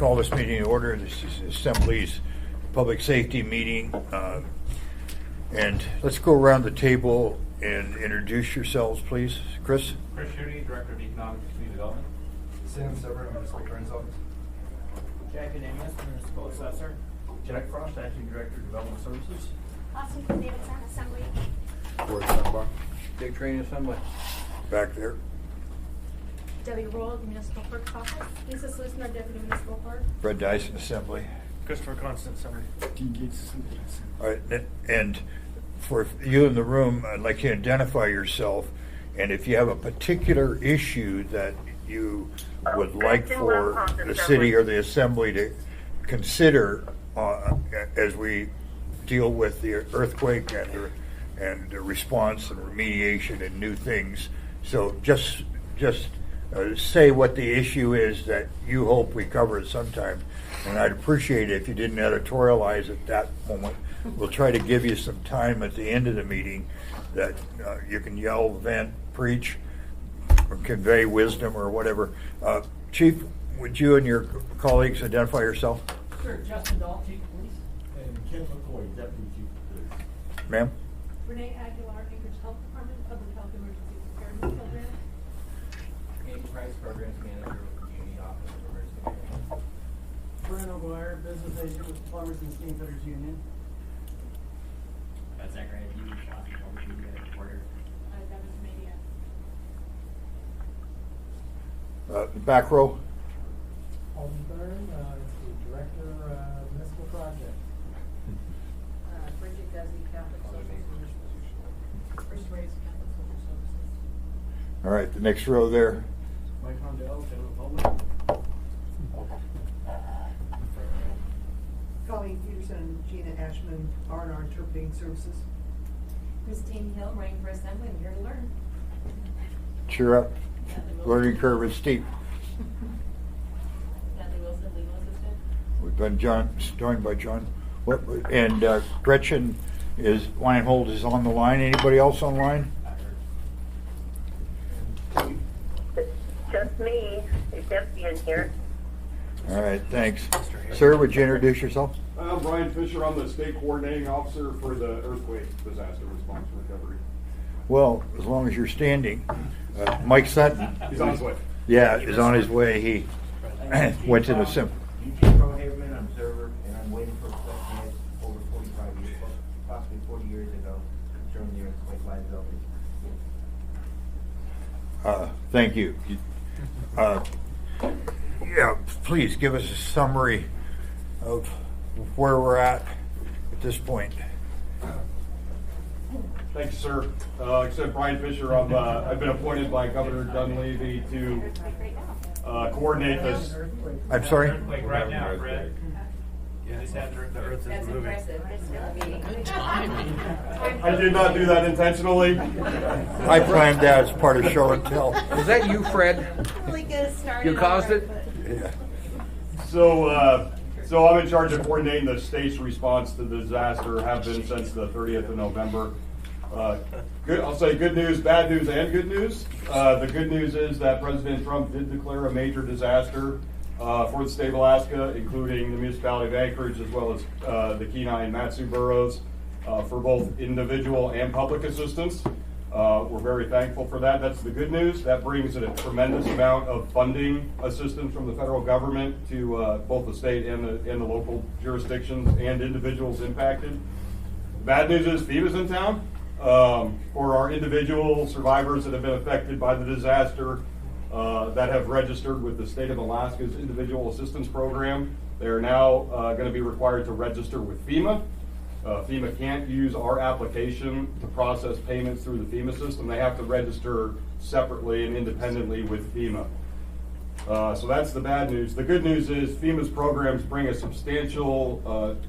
Call this meeting in order. This is Assembly's public safety meeting. And let's go around the table and introduce yourselves, please. Chris? Chris Schutte, Director of Economic and Community Development. Sam Silver, Municipal Attorney's Office. Jackie Amos, Municipal Assessor. Jack Frost, Acting Director of Development Services. Austin Davidson, Assembly. Board Dunbar. Dick Train Assembly. Back there. Debbie Rold, Municipal Clerk's Office. Lisa Slusner, Deputy Municipal Clerk. Fred Dyson, Assembly. Christopher Constant Assembly. Dean Gates. All right, and for you in the room, I'd like you to identify yourself, and if you have a particular issue that you would like for the city or the assembly to consider as we deal with the earthquake and the response and remediation and new things. So just say what the issue is that you hope we cover at some time. And I'd appreciate it if you didn't editorialize at that moment. We'll try to give you some time at the end of the meeting that you can yell, vent, preach, or convey wisdom or whatever. Chief, would you and your colleagues identify yourself? Sure, Justin Dahl, Chief of Police. And Ken McCoy, Deputy Chief of Police. Ma'am? Renee Aguilar, Anchorage Health Department, Public Health Emergency Preparedness Program. Amy Price, Programs Manager with Community Office of Emergency Management. Brian O'Guire, Business Agent with Plumbers and Steamfitters Union. Zachary Hughes, Shopping, Public Media Reporter. Devin Media. The back row? Alden Byrne, is the Director of Municipal Projects. Bridget Guzzi, Catholic Social Services. Chris Reyes, Catholic Social Services. All right, the next row there. Mike Hondell, General Public. Colleen Peterson, Gina Ashman, R&R Interpreting Services. Christine Hill, running for Assembly. I'm here to learn. Cheer up. Learning curve is steep. Natalie Wilson, Legal Assistant. We've been joined by John. And Gretchen Weinhold is on the line. Anybody else online? Just me. There's empty in here. All right, thanks. Sir, would you introduce yourself? I'm Brian Fisher. I'm the state coordinating officer for the earthquake disaster response and recovery. Well, as long as you're standing. Mike Sutton. He's on his way. Yeah, is on his way. He went to the sim. Eugene Prohaven, observer, and I'm waiting for assessment over 45 years, possibly 40 years ago, concerning the earthquake liability. Thank you. Yeah, please give us a summary of where we're at this point. Thank you, sir. Like I said, Brian Fisher. I've been appointed by Governor Dunleavy to coordinate this. I'm sorry? Earthquake right now, Fred. Yeah, they said the earth is moving. Impressive. It's still a meeting. I did not do that intentionally. I planned that as part of show and tell. Was that you, Fred? You caused it? Yeah. So I'm in charge of coordinating the state's response to the disaster. Have been since the 30th of November. I'll say good news, bad news, and good news. The good news is that President Trump did declare a major disaster for the state of Alaska, including the municipality of Anchorage, as well as the Kenai and Matsu boroughs, for both individual and public assistance. We're very thankful for that. That's the good news. That brings a tremendous amount of funding assistance from the federal government to both the state and the local jurisdictions and individuals impacted. Bad news is FEMA's in town. For our individual survivors that have been affected by the disaster that have registered with the state of Alaska's Individual Assistance Program, they are now going to be required to register with FEMA. FEMA can't use our application to process payments through the FEMA system. They have to register separately and independently with FEMA. So that's the bad news. The good news is FEMA's programs bring a substantial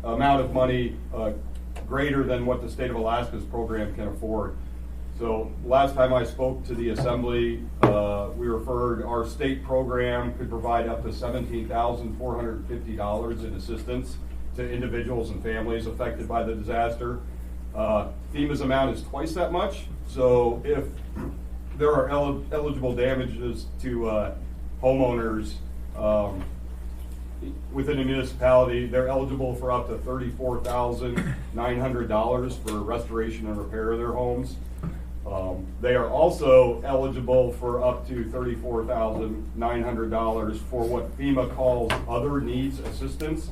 amount of money greater than what the state of Alaska's program can afford. So last time I spoke to the assembly, we referred our state program could provide up to $17,450 in assistance to individuals and families affected by the disaster. FEMA's amount is twice that much. So if there are eligible damages to homeowners, within a municipality, they're eligible for up to $34,900 for restoration and repair of their homes. They are also eligible for up to $34,900 for what FEMA calls other needs assistance.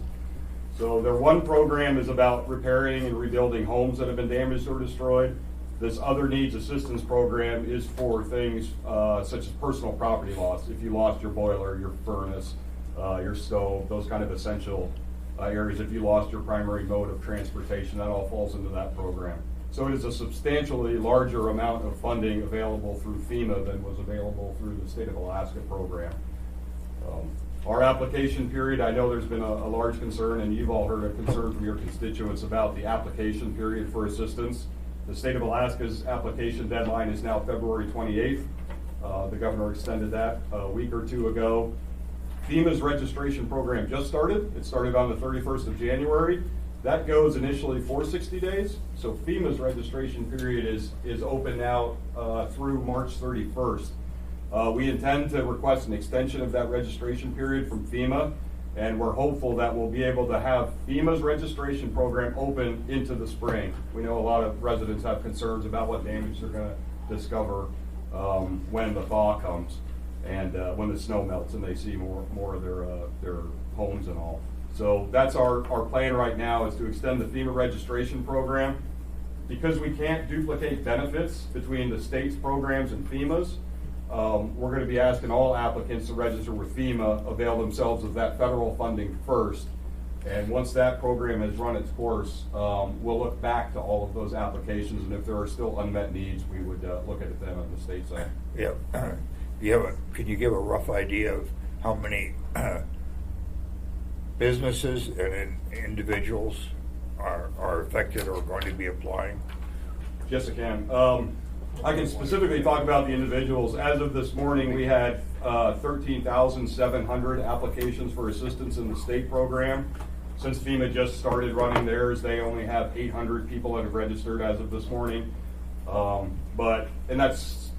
So their one program is about repairing and rebuilding homes that have been damaged or destroyed. This other needs assistance program is for things such as personal property loss. If you lost your boiler, your furnace, your stove, those kind of essential areas. If you lost your primary mode of transportation, that all falls into that program. So it is a substantially larger amount of funding available through FEMA than was available through the State of Alaska program. Our application period, I know there's been a large concern, and you've all heard a concern from your constituents about the application period for assistance. The State of Alaska's application deadline is now February 28th. The governor extended that a week or two ago. FEMA's registration program just started. It started on the 31st of January. That goes initially for 60 days. So FEMA's registration period is open now through March 31st. We intend to request an extension of that registration period from FEMA, and we're hopeful that we'll be able to have FEMA's registration program open into the spring. We know a lot of residents have concerns about what damage they're going to discover when the thaw comes and when the snow melts and they see more of their homes and all. So that's our plan right now, is to extend the FEMA registration program. Because we can't duplicate benefits between the state's programs and FEMA's, we're going to be asking all applicants to register with FEMA, avail themselves of that federal funding first. And once that program has run its course, we'll look back to all of those applications, and if there are still unmet needs, we would look at them on the state side. Yeah. Can you give a rough idea of how many businesses and individuals are affected or going to be applying? Yes, I can. I can specifically talk about the individuals. As of this morning, we had 13,700 applications for assistance in the state program. Since FEMA just started running theirs, they only have 800 people that have registered as of this morning. And that's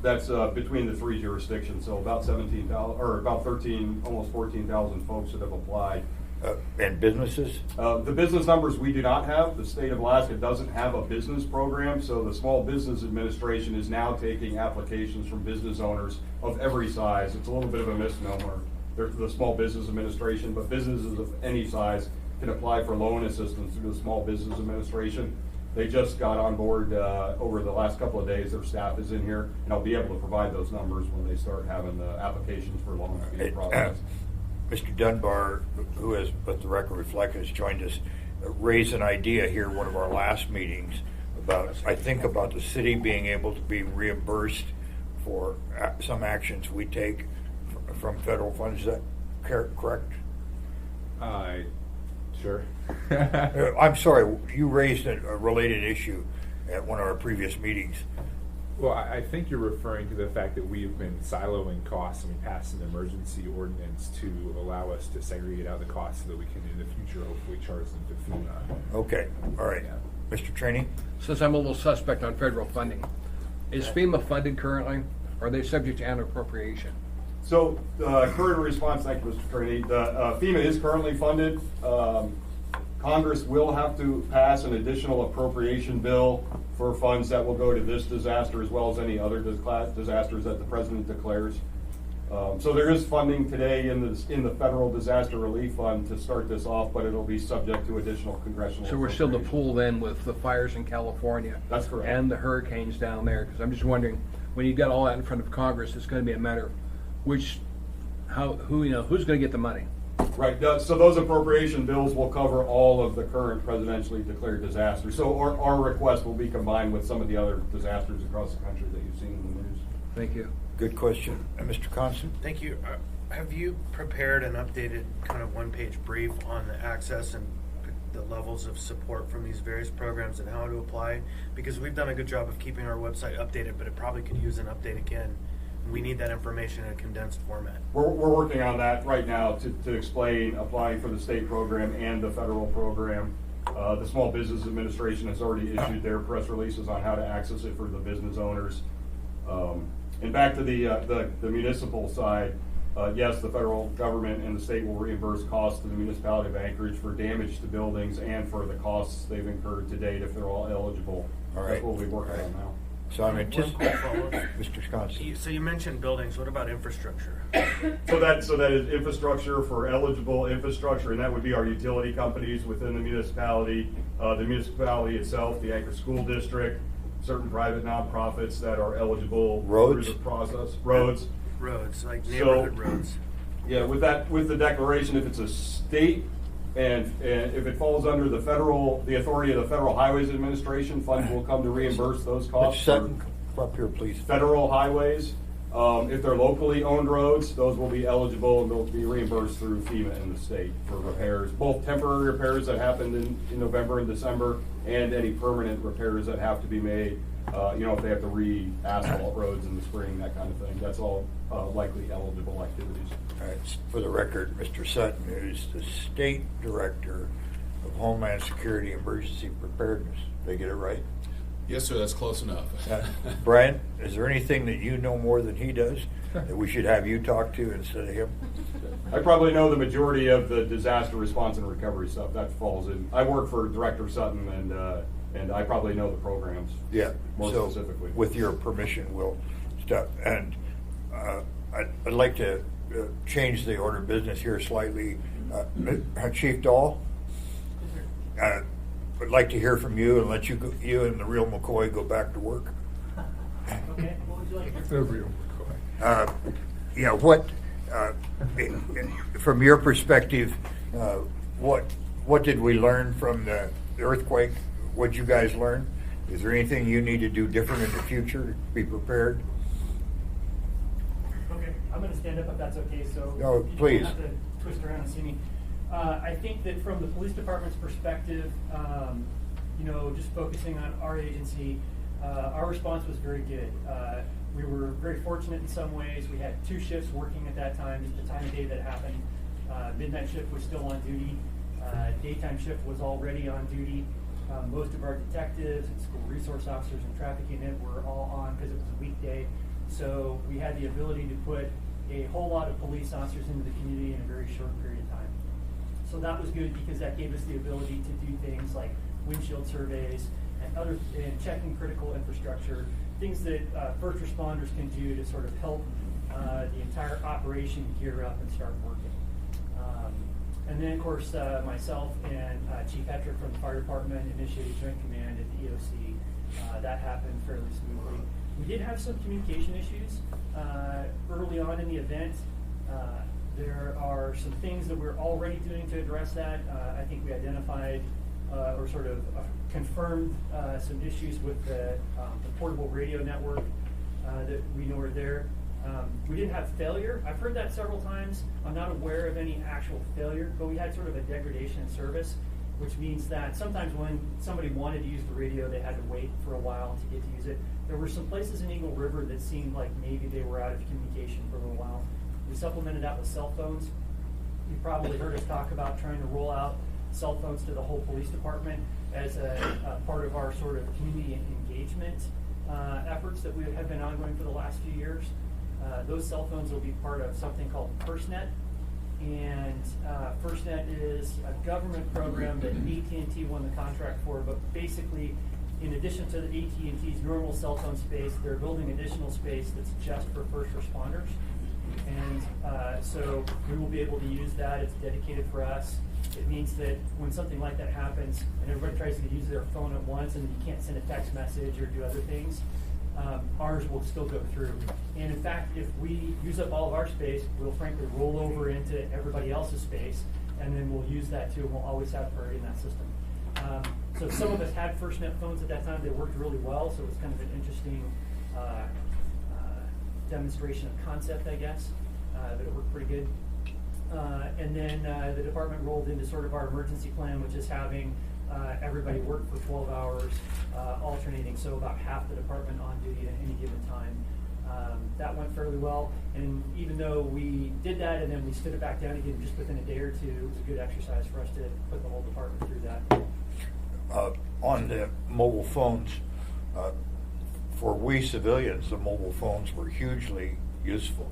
between the three jurisdictions, so about 17,000 or about 13, almost 14,000 folks that have applied. And businesses? The business numbers we do not have. The state of Alaska doesn't have a business program, so the Small Business Administration is now taking applications from business owners of every size. It's a little bit of a misnomer. They're the Small Business Administration, but businesses of any size can apply for loan assistance through the Small Business Administration. They just got on board over the last couple of days. Their staff is in here, and I'll be able to provide those numbers when they start having the applications for loans being processed. Mr. Dunbar, who has, let the record reflect, has joined us, raised an idea here in one of our last meetings about the city being able to be reimbursed for some actions we take from federal funds. Is that correct? Sure. I'm sorry, you raised a related issue at one of our previous meetings. Well, I think you're referring to the fact that we've been siloing costs, and we passed an emergency ordinance to allow us to segregate out the costs so that we can, in the future, hopefully charge them to FEMA. Okay, all right. Yeah. Mr. Trainee? Since I'm a little suspect on federal funding, is FEMA funded currently? Or are they subject to annual appropriation? So, current response, thank you, Mr. Trainee. FEMA is currently funded. Congress will have to pass an additional appropriation bill for funds that will go to this disaster as well as any other disasters that the president declares. So there is funding today in the federal disaster relief fund to start this off, but it'll be subject to additional congressional. So we're still to pool then with the fires in California. That's correct. And the hurricanes down there, because I'm just wondering, when you've got all that in front of Congress, it's going to be a matter of who's going to get the money. Right, so those appropriation bills will cover all of the current presidentially declared disasters. So our request will be combined with some of the other disasters across the country that you've seen in the news. Thank you. Good question. Mr. Constant? Thank you. Have you prepared an updated kind of one-page brief on the access and the levels of support from these various programs and how to apply? Because we've done a good job of keeping our website updated, but it probably could use an update again. We need that information in a condensed format. We're working on that right now to explain applying for the state program and the federal program. The Small Business Administration has already issued their press releases on how to access it for the business owners. And back to the municipal side, yes, the federal government and the state will reimburse costs to the municipality of Anchorage for damage to buildings and for the costs they've incurred to date if they're all eligible. All right. That's what we're working on now. So I'm One quick anticipating, follow-up. Mr. Sconson. So you mentioned buildings, what about infrastructure? So that is infrastructure for eligible infrastructure, and that would be our utility companies within the municipality itself, the Anchorage School District, certain private nonprofits that are eligible Roads? through the process. Roads. Roads, like neighborhood roads. Yeah, with the declaration, if it's a state and if it falls under the authority of the Federal Highways Administration, funds will come to reimburse those Mr. costs. Sutton, come up here, please. Federal highways. If they're locally owned roads, those will be eligible and they'll be reimbursed through FEMA in the state for repairs, both temporary repairs that happened in November and December, and any permanent repairs that have to be made. If they have to re-asphalt roads in the spring, that kind of thing. That's all likely eligible activities. All right, for the record, Mr. Sutton is the State Director of Homeland Security Emergency Preparedness. Did I get it right? Yes, sir, that's close enough. Brian, is there anything that you know more than he does that we should have you talk to instead of him? I probably know the majority of the disaster response and recovery stuff. That falls in. I work for Director Sutton, and I probably know the programs. Yeah. More so specifically. With your permission, we'll stop. And I'd like to change the order of business here slightly. Chief Dahl, I'd like to hear from you and let you and the real McCoy go back to work. Okay, what would you like? The real McCoy. What, from your perspective, what did we learn from the earthquake? What'd you guys learn? Is there anything you need to do different in the future to be prepared? Okay, I'm going to stand up if that's okay, so No, you please. don't have to twist around and see me. I think that from the police department's perspective, just focusing on our agency, our response was very good. We were very fortunate in some ways. We had 2 shifts working at that time, just the time of day that happened. Midnight shift was still on duty. Daytime shift was already on duty. Most of our detectives and school resource officers and traffic unit were all on because it was a weekday. So we had the ability to put a whole lot of police officers into the community in a very short period of time. So that was good because that gave us the ability to do things like windshield surveys and checking critical infrastructure, things that first responders can do to sort of help the entire operation gear up and start working. And then, of course, myself and Chief Hetrick from the fire department initiated Joint Command at the EOC. That happened fairly smoothly. We did have some communication issues early on in the event. There are some things that we're already doing to address that. I think we identified or sort of confirmed some issues with the portable radio network that we know are there. We didn't have failure. I've heard that several times. I'm not aware of any actual failure, but we had sort of a degradation in service, which means that sometimes when somebody wanted to use the radio, they had to wait for a while to get to use it. There were some places in Eagle River that seemed like maybe they were out of communication for a little while. We supplemented that with cell phones. You've probably heard us talk about trying to roll out cell phones to the whole police department as a part of our sort of community engagement efforts that we have been ongoing for the last few years. Those cell phones will be part of something called FirstNet. And FirstNet is a government program that AT&T won the contract for, but basically, in addition to the AT&T's normal cell phone space, they're building additional space that's just for first responders. And so we will be able to use that. It's dedicated for us. It means that when something like that happens and everybody tries to use their phone at once and you can't send a text message or do other things, ours will still go through. And in fact, if we use up all of our space, we'll frankly roll over into everybody else's space, and then we'll use that too, and we'll always have priority in that system. So some of us had FirstNet phones at that time. They worked really well, so it was kind of an interesting demonstration of concept, I guess, that it worked pretty good. And then the department rolled into sort of our emergency plan, which is having everybody work for 12 hours, alternating, so about half the department on duty at any given time. That went fairly well, and even though we did that and then we stood it back down again just within a day or two, it was a good exercise for us to put the whole department through that. On the mobile phones, for we civilians, the mobile phones were hugely useful.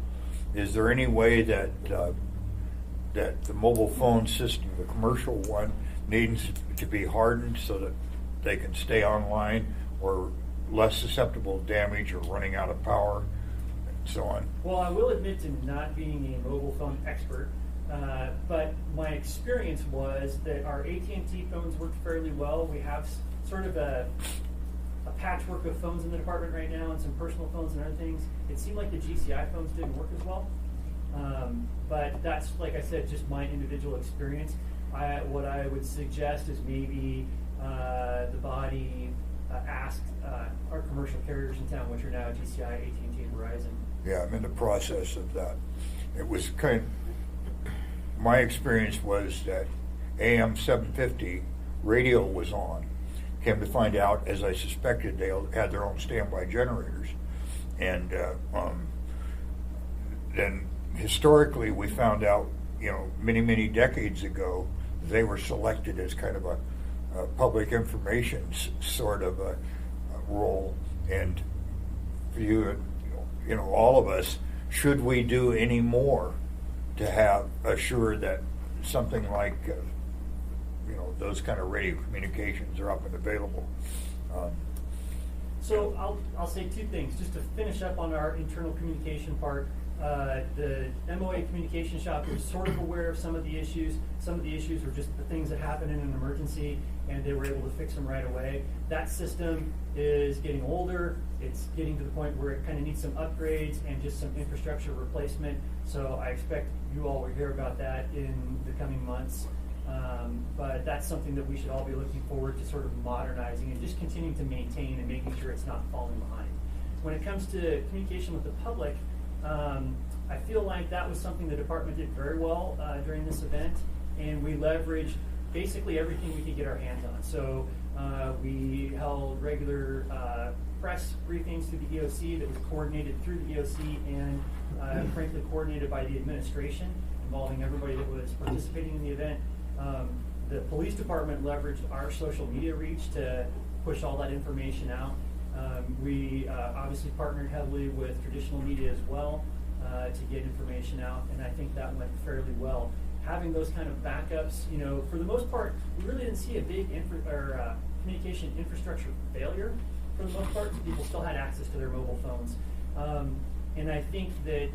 is there any way that that the mobile phone system, the commercial one, needs to be hardened so that they can stay online or less susceptible to damage or running out of power and so on? Well, I will admit to not being a mobile phone expert, but my experience was that our AT&T phones worked fairly well. We have sort of a patchwork of phones in the department right now and some personal phones and other things. It seemed like the GCI phones didn't work as well. But that's, like I said, just my individual experience. What I would suggest is maybe the body ask our commercial carriers in town, which are now GCI, AT&T, and Verizon. Yeah, I'm in the process of that. It was my experience was that AM 750 radio was on. Came to find out, as I suspected, they had their own standby generators. And then historically we found out, many, many decades ago, they were selected as kind of a public information sort of a role. And for you, all of us, should we do any more to have assured that something like those kind of radio communications are up and available? So I'll say two things just to finish up on our internal communication part. The MOA communication shop was sort of aware of some of the issues. Some of the issues were just the things that happen in an emergency, and they were able to fix them right away. That system is getting older. It's getting to the point where it kind of needs some upgrades and just some infrastructure replacement. So I expect you all will hear about that in the coming months. But that's something that we should all be looking forward to sort of modernizing and just continuing to maintain and making sure it's not falling behind. When it comes to communication with the public, I feel like that was something the department did very well during this event, and we leveraged basically everything we could get our hands on. So we held regular press briefings through the EOC that was coordinated through the EOC and frankly coordinated by the administration, involving everybody that was participating in the event. The police department leveraged our social media reach to push all that information out. We obviously partnered heavily with traditional media as well to get information out, and I think that went fairly well. Having those kind of backups, for the most part, we really didn't see a big communication infrastructure failure. For the most part, people still had access to their mobile phones, and I think that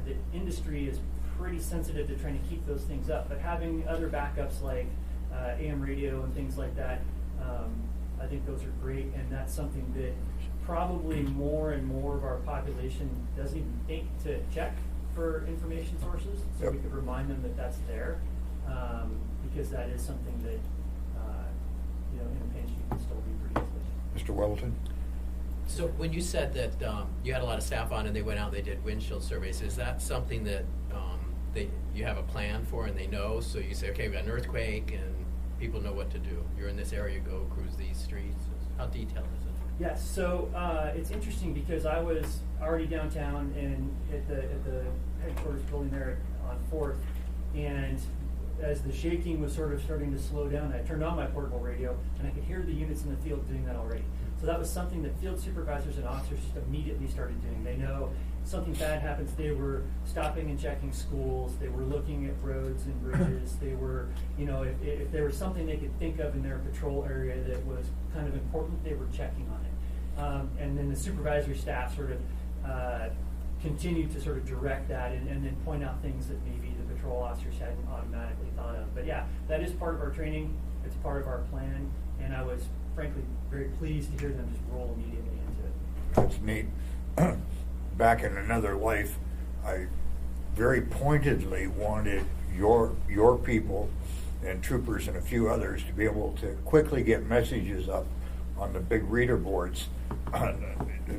the industry is pretty sensitive to trying to keep those things up. But having other backups like AM radio and things like that, I think those are great, and that's something that probably more and more of our population doesn't even think to check for information sources, so Yep. we could remind them that that's there, because that is something that, in a pinch you can still be pretty easily. Mr. Weldon? So when you said that you had a lot of staff on and they went out and they did windshield surveys, is that something that you have a plan for and they know? So you say, okay, we got an earthquake and people know what to do. You're in this area, go cruise these streets. How detailed is it? Yes, so it's interesting because I was already downtown and at the headquarters building there on 4th, and as the shaking was sort of starting to slow down, I turned on my portable radio and I could hear the units in the field doing that already. So that was something that field supervisors and officers just immediately started doing. They know something bad happens, they were stopping and checking schools, they were looking at roads and bridges, they were, if there was something they could think of in their patrol area that was kind of important, they were checking on it. And then the supervisory staff sort of continued to sort of direct that and then point out things that maybe the patrol officers hadn't automatically thought of. But yeah, that is part of our training, it's part of our plan, and I was frankly very pleased to hear them just roll immediately into it. That's neat. Back in another life, I very pointedly wanted your people and troopers and a few others to be able to quickly get messages up on the big reader boards on the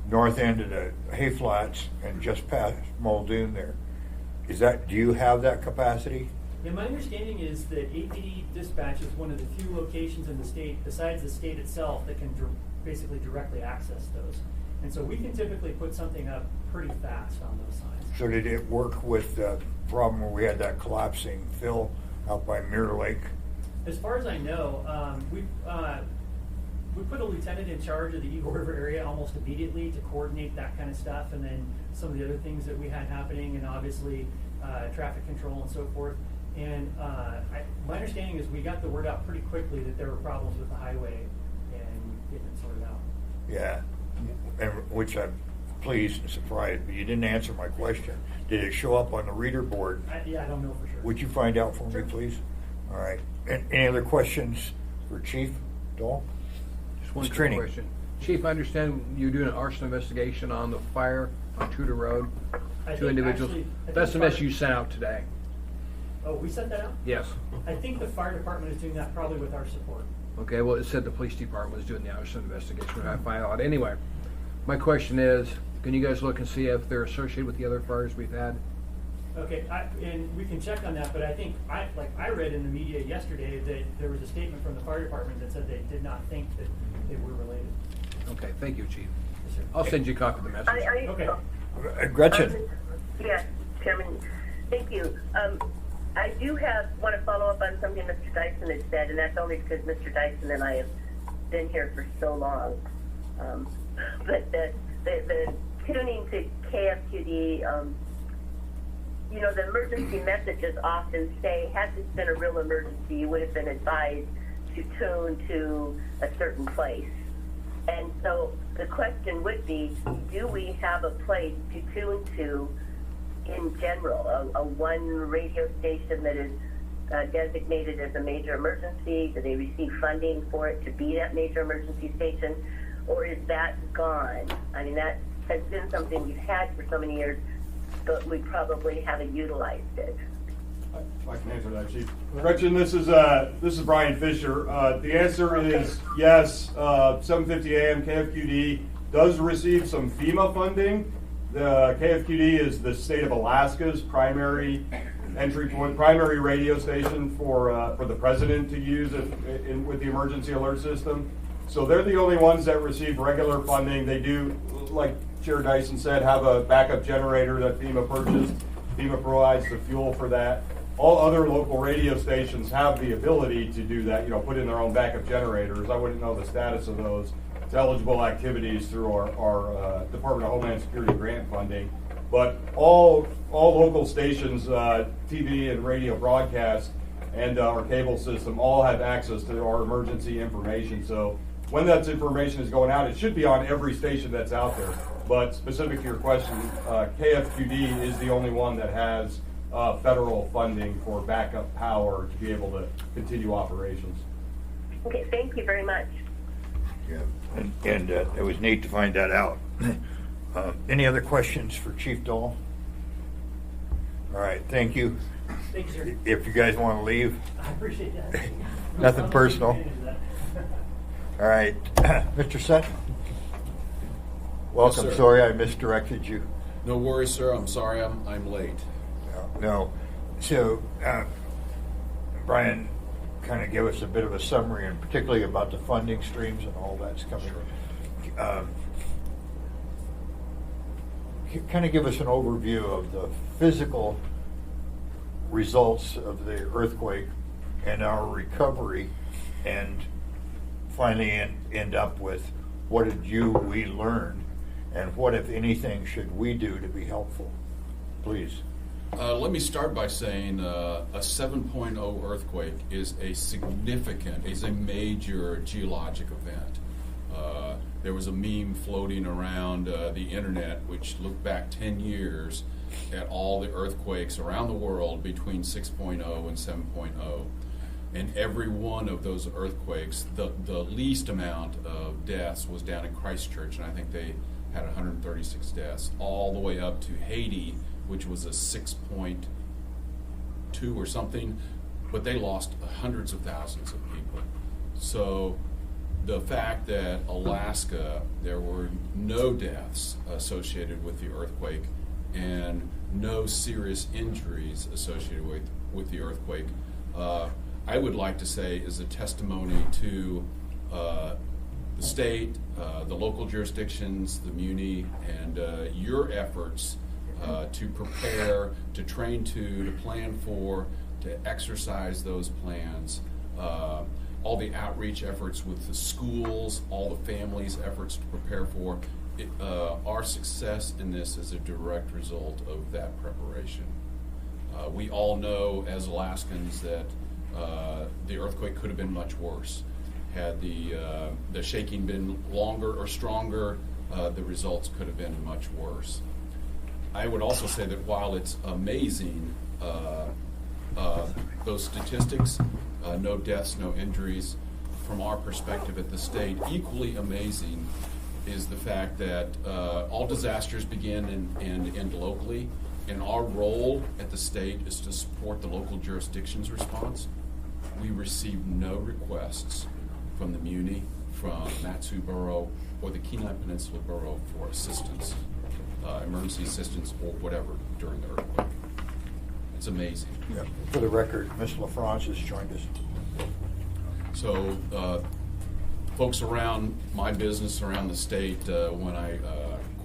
north end of the hay flats and just past Muldoon there. Do you have that capacity? Yeah, my understanding is that APD dispatch is one of the few locations in the state, besides the state itself, that can basically directly access those. And so we can typically put something up pretty fast on those signs. So did it work with the problem where we had that collapsing fill out by Mirror Lake? As far as I know, we put a lieutenant in charge of the Eagle River area almost immediately to coordinate that kind of stuff, and then some of the other things that we had happening, and obviously traffic control and so forth. And my understanding is we got the word out pretty quickly that there were problems with the highway and getting it sorted out. Yeah, and which I'm pleased and surprised, but you didn't answer my question. Did it show up on the reader board? Yeah, I don't know for sure. Would you find out for me, please? All right. And any other questions for Chief Dahl? Just one Ms. quick Trini. question. Chief, I understand you're doing an arson investigation on the fire on Tudor Road. I Two think individuals. actually- I That's the think message you sent out today. Oh, we sent that out? Yes. I think the fire department is doing that probably with our support. Okay, well, it said the police department was doing the arson investigation. We're gonna find out. Anyway, my question is, can you guys look and see if they're associated with the other fires we've had? Okay, and we can check on that, but I think, I read in the media yesterday that there was a statement from the fire department that said they did not think that they were related. Okay, thank you, Chief. Yes, sir. I'll send you a copy of the message. Okay. Gretchen. Yes, Chairman, thank you. I do want to follow up on something Mr. Dyson had said, and that's only because Mr. Dyson and I have been here for so long. But the tuning to KFQD, the emergency messages often say, had this been a real emergency, you would have been advised to tune to a certain place. And so the question would be, do we have a place to tune to in general, a one radio station that is designated as a major emergency? Do they receive funding for it to be that major emergency station? Or is that gone? I mean, that has been something we've had for so many years, but we probably haven't utilized it. I can answer that, Chief. Gretchen, this is Brian Fisher. The answer is yes. 7:50 a.m. KFQD does receive some FEMA funding. The KFQD is the state of Alaska's primary entry point, primary radio station for the president to use with the emergency alert system. So they're the only ones that receive regular funding. They do, like Chair Dyson said, have a backup generator that FEMA purchased. FEMA provides the fuel for that. All other local radio stations have the ability to do that, put in their own backup generators. I wouldn't know the status of those. It's eligible activities through our Department of Homeland Security grant funding. But all local stations, TV and radio broadcast, and our cable system all have access to our emergency information. So when that information is going out, it should be on every station that's out there. But specific to your question, KFQD is the only one that has federal funding for backup power to be able to continue operations. Okay, thank you very much. Yeah, and it was neat to find that out. Any other questions for Chief Dahl? All right, thank you. Thank you, sir. If you guys want to leave, I appreciate that. Nothing personal. All right, Mr. Sutton. Welcome. Yes, sir. Sorry I misdirected you. No worries, sir. I'm sorry I'm late. No. So, Brian kind of gave us a bit of a summary, and particularly about the funding streams and all that's coming. Kind of give us an overview of the physical results of the earthquake and our recovery, and finally end up with what did we learn, and what, if anything, should we do to be helpful? Please. Let me start by saying a 7.0 earthquake is a major geologic event. There was a meme floating around the internet which looked back 10 years at all the earthquakes around the world between 6.0 and 7.0. And every one of those earthquakes, the least amount of deaths was down in Christchurch, and I think they had 136 deaths, all the way up to Haiti, which was a 6.2 or something, but they lost hundreds of thousands of people. So the fact that Alaska, there were no deaths associated with the earthquake and no serious injuries associated with the earthquake, I would like to say is a testimony to the state, the local jurisdictions, the Muni, and your efforts to prepare, to train to plan for, to exercise those plans. all the outreach efforts with the schools, all the families' efforts to prepare for it. Our success in this is a direct result of that preparation. We all know as Alaskans that the earthquake could have been much worse. Had the shaking been longer or stronger, the results could have been much worse. I would also say that while it's amazing, those statistics, no deaths, no injuries, from our perspective at the state, equally amazing is the fact that all disasters begin and end locally, and our role at the state is to support the local jurisdiction's response. We receive no requests from the Muni, from Mat-Su Borough, or the Kenai Peninsula Borough for assistance, emergency assistance, or whatever during the earthquake. It's amazing. Yeah. For the record, Ms. LaFrance has joined us. So, folks around my business, around the state, when I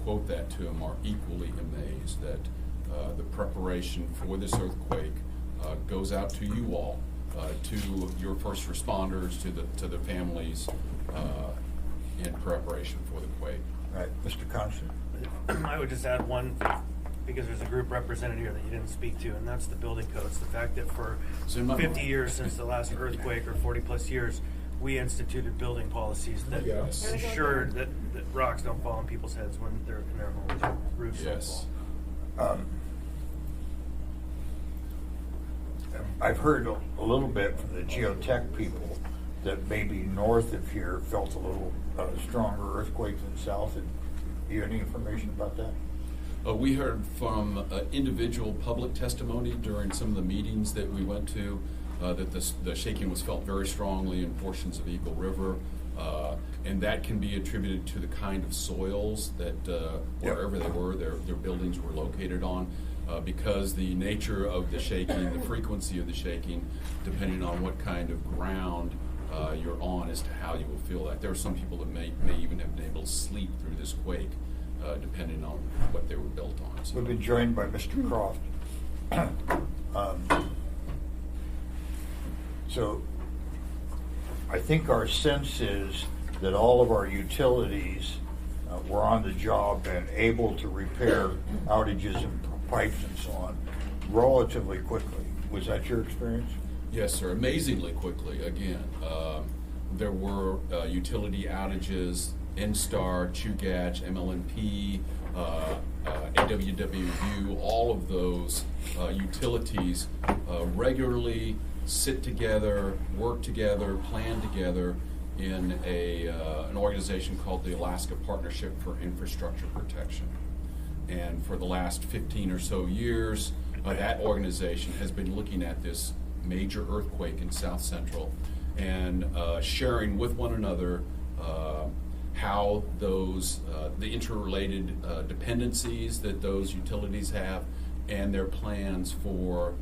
quote that to them, are equally amazed that the preparation for this earthquake goes out to you all, to your first responders, to the families in preparation for the quake. Right, Mr. Constant. I would just add one, because there's a group represented here that you didn't speak to, and that's the building codes. The fact that for 50 years since the last earthquake, or 40 plus years, we instituted building policies that ensure that rocks don't fall on people's heads when they're in their homes, roofs don't fall. I've heard a little bit from the geotech people that maybe north of here felt a little stronger earthquakes than south. Do you have any information about that? We heard from individual public testimony during some of the meetings that we went to that the shaking was felt very strongly in portions of Eagle River, and that can be attributed to the kind of soils that wherever they were, their buildings were located on, because the nature of the shaking, the frequency of the shaking, depending on what kind of ground you're on as to how you will feel that. There are some people that may even have been able to sleep through this quake, depending on what they were built on. So. We've been joined by Mr. Croft. So I think our sense is that all of our utilities were on the job and able to repair outages and pipes and so on relatively quickly. Was that your experience? Yes, sir. Amazingly quickly. Again, there were utility outages, NSTAR, Chugach, MLNP, AWWU, all of those utilities regularly sit together, work together, plan together in an organization called the Alaska Partnership for Infrastructure Protection. And for the last 15 or so years, that organization has been looking at this major earthquake in South Central and sharing with one another how those, the interrelated dependencies that those utilities have and their plans for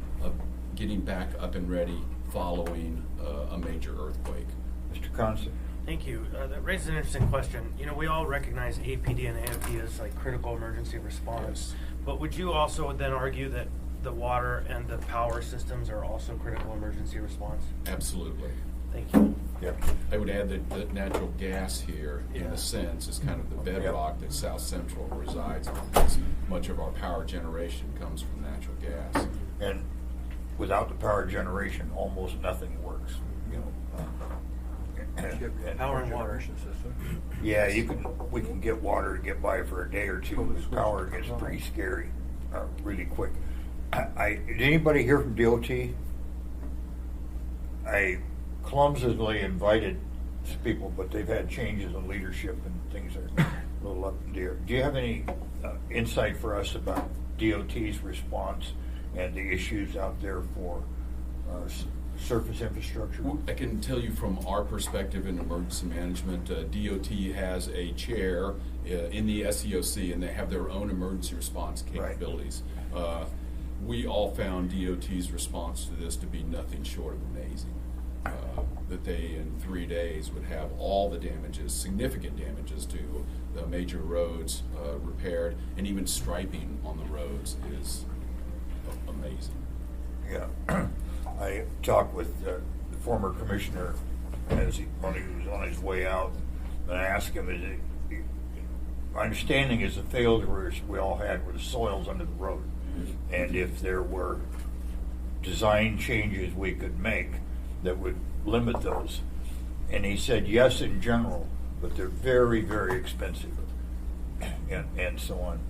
getting back up and ready following a major earthquake. Mr. Constant. Thank you. That raises an interesting question. You know, we all recognize APD and AFD as like critical emergency response, but would you also then argue that the water and the power systems are also critical emergency response? Absolutely. Thank you. Yep. I would add that natural gas here, in a sense, is kind of the bedrock that South Central resides on, because much of our power generation comes from natural gas. And without the power generation, almost nothing works. You know. Power and water. Yeah, we can get water to get by for a day or two. But power gets pretty scary, really quick. Did anybody hear from DOT? I clumsily invited people, but they've had changes in leadership and things are a little up in the air. Do you have any insight for us about DOT's response and the issues out there for surface infrastructure? I can tell you from our perspective in emergency management, DOT has a chair in the SEOC, and they have their own emergency response capabilities. Right. We all found DOT's response to this to be nothing short of amazing. That they, in 3 days, would have all the damages, significant damages to the major roads repaired, and even striping on the roads is amazing. Yeah. I talked with the former Commissioner when he was on his way out, and I asked him, my understanding is the failures we all had were the soils under the road. And if there were design changes we could make that would limit those. And he said, yes, in general, but they're very, very expensive, and so on.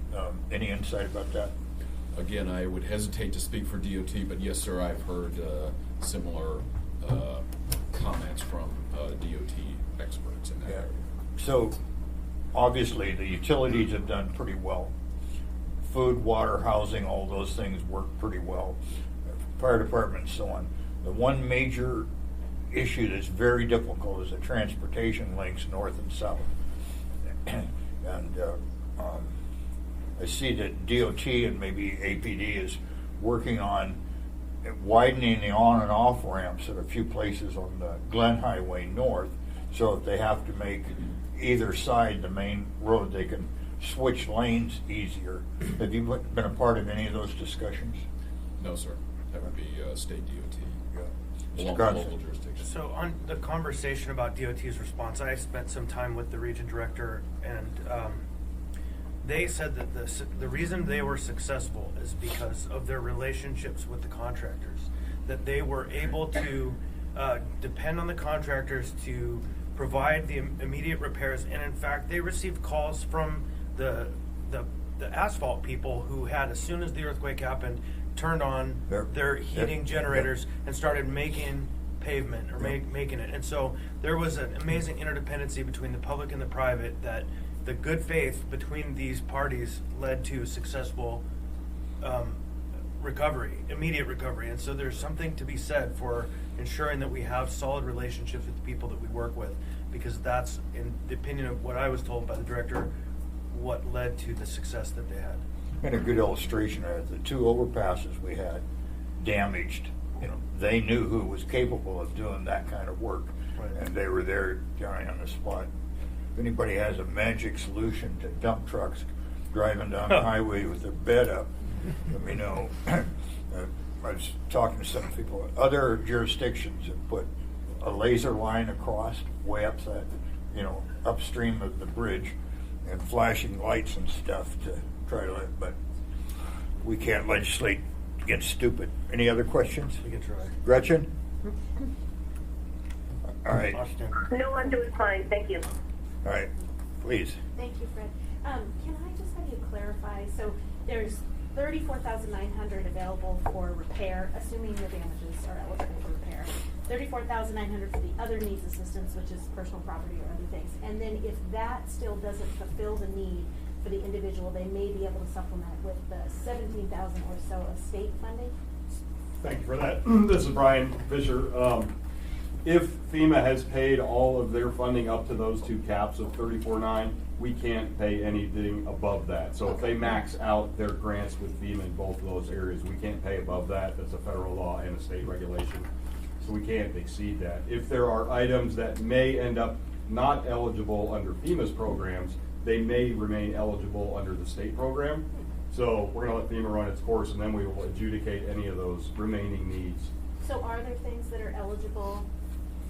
Any insight about that? Again, I would hesitate to speak for DOT, but yes, sir, I've heard similar comments from DOT experts in that area. So, obviously, the utilities have done pretty well. Food, water, housing, all those things work pretty well. Fire department and so on. The one major issue that's very difficult is the transportation links north and south. And I see that DOT and maybe APD is working on widening the on and off ramps at a few places on the Glen Highway North, so if they have to make either side the main road, they can switch lanes easier. Have you been a part of any of those discussions? No, sir. That would be state DOT. Yeah. Along with local jurisdiction. So on the conversation about DOT's response, I spent some time with the region director, and they said that the reason they were successful is because of their relationships with the contractors, that they were able to depend on the contractors to provide the immediate repairs, and in fact, they received calls from the asphalt people who had, as soon as the earthquake happened, turned on their heating generators and started making pavement or making it. And so there was an amazing interdependency between the public and the private, that the good faith between these parties led to successful recovery, immediate recovery. And so there's something to be said for ensuring that we have solid relationships with the people that we work with, because that's, in the opinion of what I was told by the director, what led to the success that they had. And a good illustration of the two overpasses we had damaged. You know, they knew who was capable of doing that kind of work, and they were there on the spot. If anybody has a magic solution to dump trucks driving down the highway with their bed up, let me know. I was talking to some people. Other jurisdictions have put a laser line across, way up that, upstream of the bridge, and flashing lights and stuff to try to, but we can't legislate against stupid. Any other questions? We can try. Gretchen? All right. No, I'm doing fine, thank you. All right, please. Thank you, Fred. Can I just have you clarify? So there's $34,900 available for repair, assuming the damages are eligible for repair. $34,900 for the other needs assistance, which is personal property or other things. And then if that still doesn't fulfill the need for the individual, they may be able to supplement with the $17,000 or so of state funding. Thank you for that. This is Brian Fisher. If FEMA has paid all of their funding up to those two caps of 34.9, we can't pay anything above that. So if they max out their grants with FEMA in both of those areas, we can't pay above that. That's a federal law and a state regulation. So we can't exceed that. If there are items that may end up not eligible under FEMA's programs, they may remain eligible under the state program. So we're gonna let FEMA run its course, and then we will adjudicate any of those remaining needs. So are there things that are eligible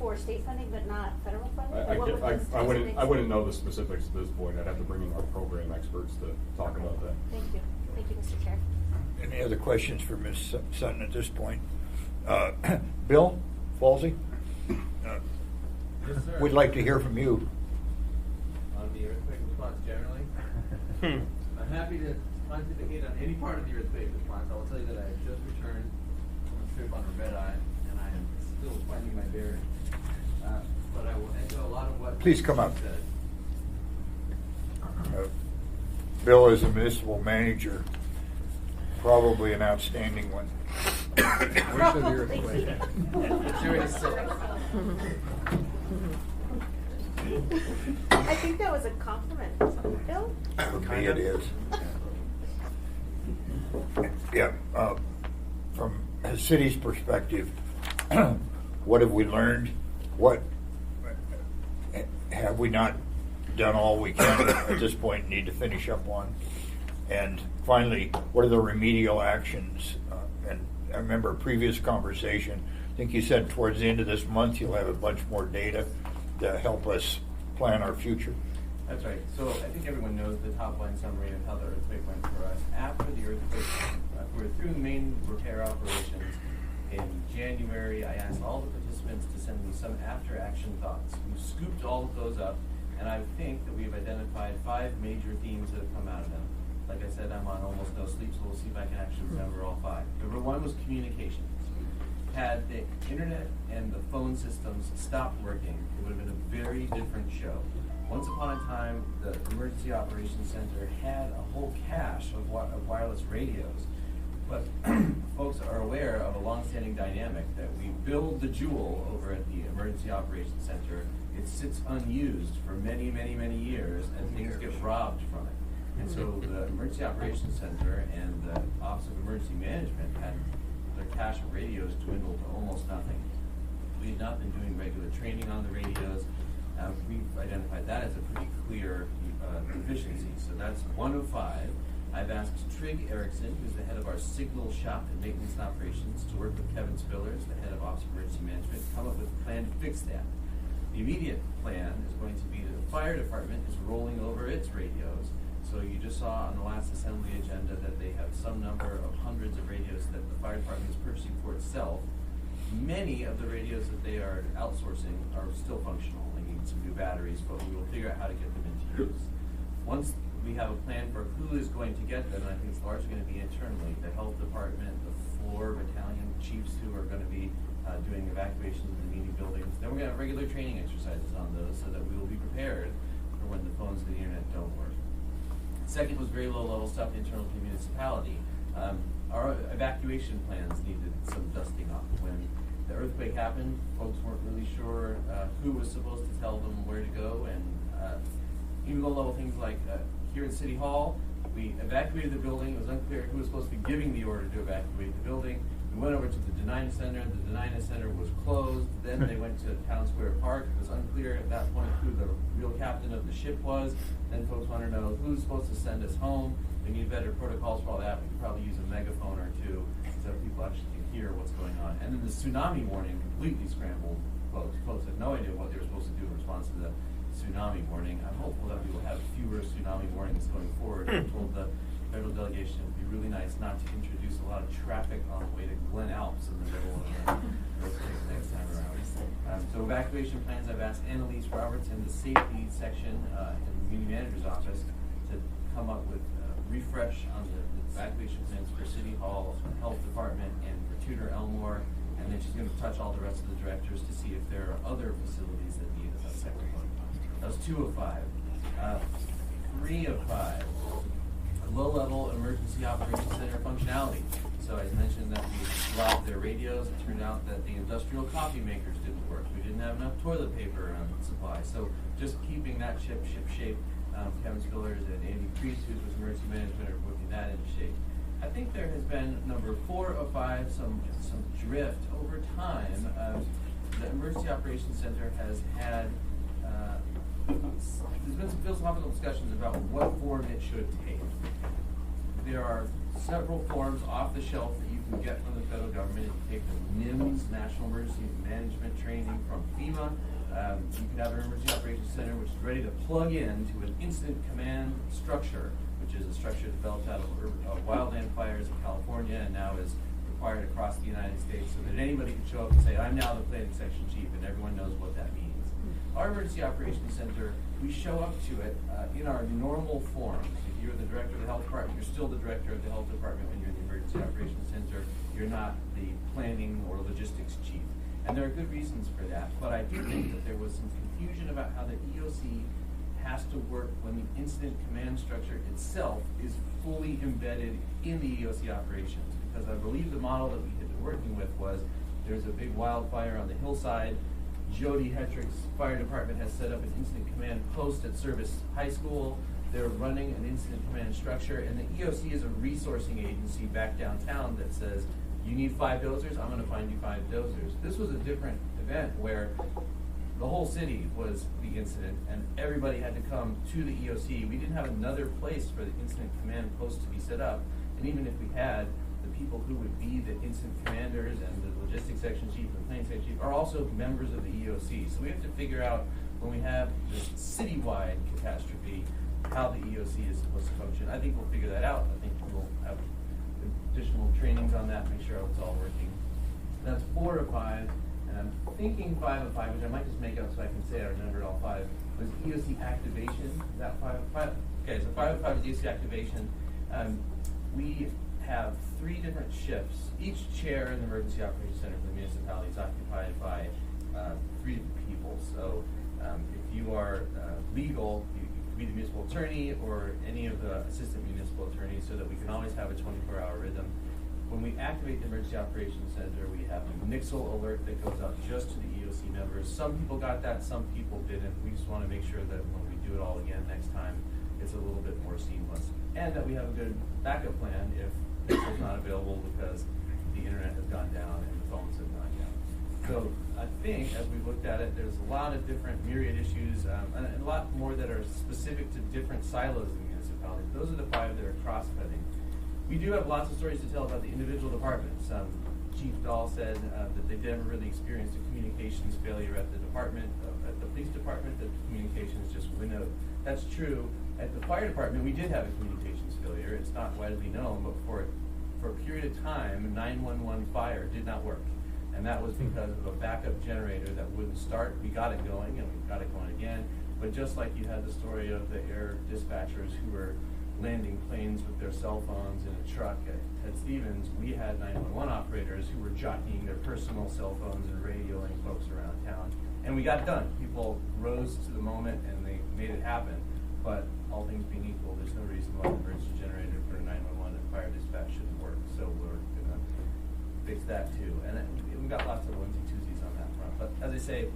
for state funding but not federal funding? I wouldn't know the specifics at this point. I'd have to bring in our program experts to talk about that. Thank you. Thank you, Mr. Chair. Any other questions for Ms. Sutton at this point? Bill Falsey? Yes, sir. We'd like to hear from you. On the earthquake response generally, I'm happy to pontificate on any part of the earthquake response. I will tell you that I have just returned from a trip on a red eye, and I am still finding my bearings. But I will echo a lot of what Please come up. said. Bill is a municipal manager, probably an outstanding one. Where's the earthquake? I think that was a compliment, Bill. For me, it is. Yeah, from a city's perspective, what have we learned? What have we not done all we can at this point need to finish up on? And finally, what are the remedial actions? And I remember a previous conversation, I think you said towards the end of this month, you'll have a bunch more data to help us plan our future. That's right. So I think everyone knows the top line summary of how the earthquake went for us. After the earthquake, we're through the main repair operations. In January, I asked all the participants to send me some after action thoughts. We scooped all of those up, and I think that we've identified 5 major themes that have come out of them. Like I said, I'm on almost no sleep, so we'll see if I can actually remember all 5. Number 1 was communications. Had the internet and the phone systems stopped working, it would have been a very different show. Once upon a time, the Emergency Operations Center had a whole cache of wireless radios, but folks are aware of a long-standing dynamic that we build the jewel over at the Emergency Operations Center. It sits unused for many, many, many years, and things get robbed from it. And so the Emergency Operations Center and the Office of Emergency Management had their cache of radios dwindled to almost nothing. We had not been doing regular training on the radios. We've identified that as a pretty clear deficiency. So that's 1 of 5. I've asked Trig Erickson, who's the head of our signal shop and maintenance and operations, to work with Kevin Spillers, the head of Office of Emergency Management, to come up with a plan to fix that. The immediate plan is going to be that the fire department is rolling over its radios. So you just saw on the last assembly agenda that they have some number of hundreds of radios that the fire department is purchasing for itself. Many of the radios that they are outsourcing are still functional. They need some new batteries, but we will figure out how to get them into use. Once we have a plan for who is going to get them, and I think it's largely going to be internally, the health department, the 4 battalion chiefs who are going to be doing evacuations in the meeting buildings. Then we're going to have regular training exercises on those so that we will be prepared for when the phones and the internet don't work. Second was very low-level stuff internal to the municipality. Our evacuation plans needed some dusting off. When the earthquake happened, folks weren't really sure who was supposed to tell them where to go, and even low-level things like here in City Hall, we evacuated the building. It was unclear who was supposed to be giving the order to evacuate the building. We went over to the Denina Center. The Denina Center was closed. Then they went to Town Square Park. It was unclear at that point who the real captain of the ship was. Then folks want to know who's supposed to send us home. We need better protocols for all that. We could probably use a megaphone or 2 so people actually can hear what's going on. And then the tsunami warning completely scrambled folks. Folks had no idea what they were supposed to do in response to the tsunami warning. I'm hopeful that we will have fewer tsunami warnings going forward. I told the federal delegation it would be really nice not to introduce a lot of traffic on the way to Glen Alps in the middle of the earthquake next time around. So evacuation plans, I've asked Annalise Roberts in the safety section in the community manager's office to come up with a refresh on the evacuation plans for City Hall, Health Department, and for Tudor Elmore. And then she's going to touch all the rest of the directors to see if there are other facilities that need a second one. That was 2 of 5. 3 of 5. Low-level emergency operations center functionality. So I mentioned that we robbed their radios. It turned out that the industrial coffee makers didn't work. We didn't have enough toilet paper supply. So just keeping that ship shape. Kevin Spillers and Andy Priest, who's with emergency management, are working that into shape. I think there has been number 4 of 5, some drift over time. The Emergency Operations Center has had there's been some philosophical discussions about what form it should take. There are several forms off the shelf that you can get from the federal government. If you take the NIMS, National Emergency Management Training from FEMA, you can have an Emergency Operations Center which is ready to plug into an incident command structure, which is a structure developed out of wildland fires in California and now is required across the United States, so that anybody can show up and say, I'm now the planning section chief, and everyone knows what that means. Our Emergency Operations Center, we show up to it in our normal forms. If you're the director of the health department, you're still the director of the health department when you're in the Emergency Operations Center. You're not the planning or logistics chief. And there are good reasons for that, but I do think that there was some confusion about how the EOC has to work when the incident command structure itself is fully embedded in the EOC operations. Because I believe the model that we had been working with was there's a big wildfire on the hillside. Jody Hetrick's fire department has set up an incident command post at Service High School. They're running an incident command structure, and the EOC is a resourcing agency back downtown that says, you need 5 dozers, I'm going to find you 5 dozers. This was a different event where the whole city was the incident, and everybody had to come to the EOC. We didn't have another place for the incident command post to be set up, and even if we had, the people who would be the incident commanders and the logistics section chief and the planning section chief are also members of the EOC. So we have to figure out, when we have this citywide catastrophe, how the EOC is supposed to function. I think we'll figure that out. I think we'll have additional trainings on that, make sure it's all working. That's 4 of 5, and I'm thinking 5 of 5, which I might just make up so I can say I remembered all 5, was EOC activation. Is that 5 of 5? Okay, so 5 of 5 is EOC activation. We have 3 different shifts. Each chair in the Emergency Operations Center for the municipality is occupied by 3 people. So if you are legal, you could be the municipal attorney or any of the assistant municipal attorneys, so that we can always have a 24-hour rhythm. When we activate the Emergency Operations Center, we have a NIXL alert that goes out just to the EOC members. Some people got that, some people didn't. We just want to make sure that when we do it all again next time, it's a little bit more seamless. And that we have a good backup plan if it's not available because the internet has gone down and the phones have gone down. So I think, as we looked at it, there's a lot of different myriad issues, and a lot more that are specific to different silos in the municipality. Those are the 5 that are cross-cutting. We do have lots of stories to tell about the individual departments. Chief Dahl said that they never really experienced a communications failure at the department, at the police department, that the communications just winnowed. That's true. At the fire department, we did have a communications failure. It's not widely known, but for a period of time, 911 fire did not work. And that was because of a backup generator that wouldn't start. We got it going, and we got it going again. But just like you had the story of the air dispatchers who were landing planes with their cell phones in a truck at Ted Stevens, we had 911 operators who were jockeying their personal cell phones and radioing folks around town. And we got it done. People rose to the moment and they made it happen. But all things being equal, there's no reason why the emergency generator for 911 and fire dispatch shouldn't work. So we're going to fix that too. And we've got lots of onesie-twosies on that front. But as I say,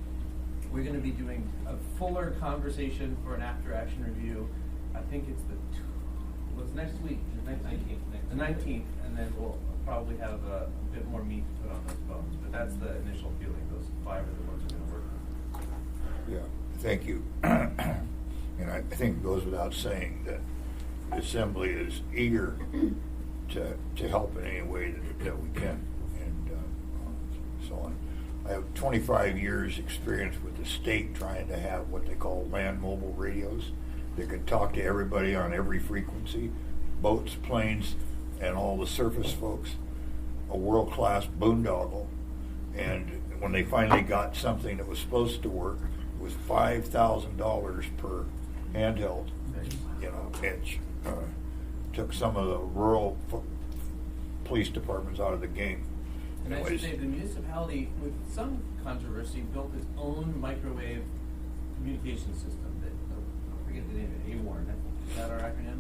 we're going to be doing a fuller conversation for an after-action review. I think it's next week, the 19th. The 19th, and then we'll probably have a bit more meat to put on those bones. But that's the initial feeling. Those 5 are the ones we're going to work on. Yeah, thank you. And I think it goes without saying that the Assembly is eager to help in any way that we can. And so on. I have 25 years experience with the state trying to have what they call land mobile radios. They can talk to everybody on every frequency, boats, planes, and all the surface folks. A world-class boondoggle. And when they finally got something that was supposed to work, it was $5,000 per handheld. You know, it took some of the rural police departments out of the game. And I should say, the municipality, with some controversy, built its own microwave communication system. I forget the name of it, AWARN, is that our acronym?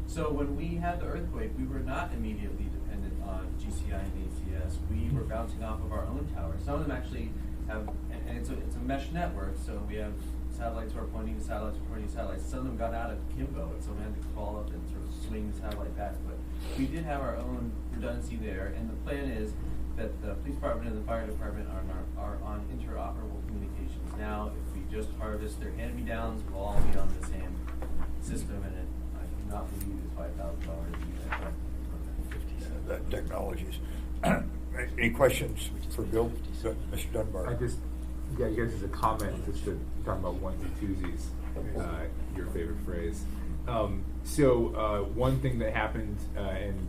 So when we had the earthquake, we were not immediately dependent on GCI and ACS. We were bouncing off of our own towers. Some of them actually have, and it's a mesh network, so we have satellites who are pointing to satellites who are pointing to satellites. Some of them got out of Kimbo, and so we had to call up and sort of swing the satellite back. But we did have our own redundancy there, and the plan is that the police department and the fire department are on interoperable communications. Now, if we just harvest their hand-me-downs, we'll all be on the same system, and I do not believe it's $5,000 either. That technologies. Any questions for Bill? Mr. Dunbar? I guess as a comment, just to talk about onesie-twosies, your favorite phrase. So one thing that happened, and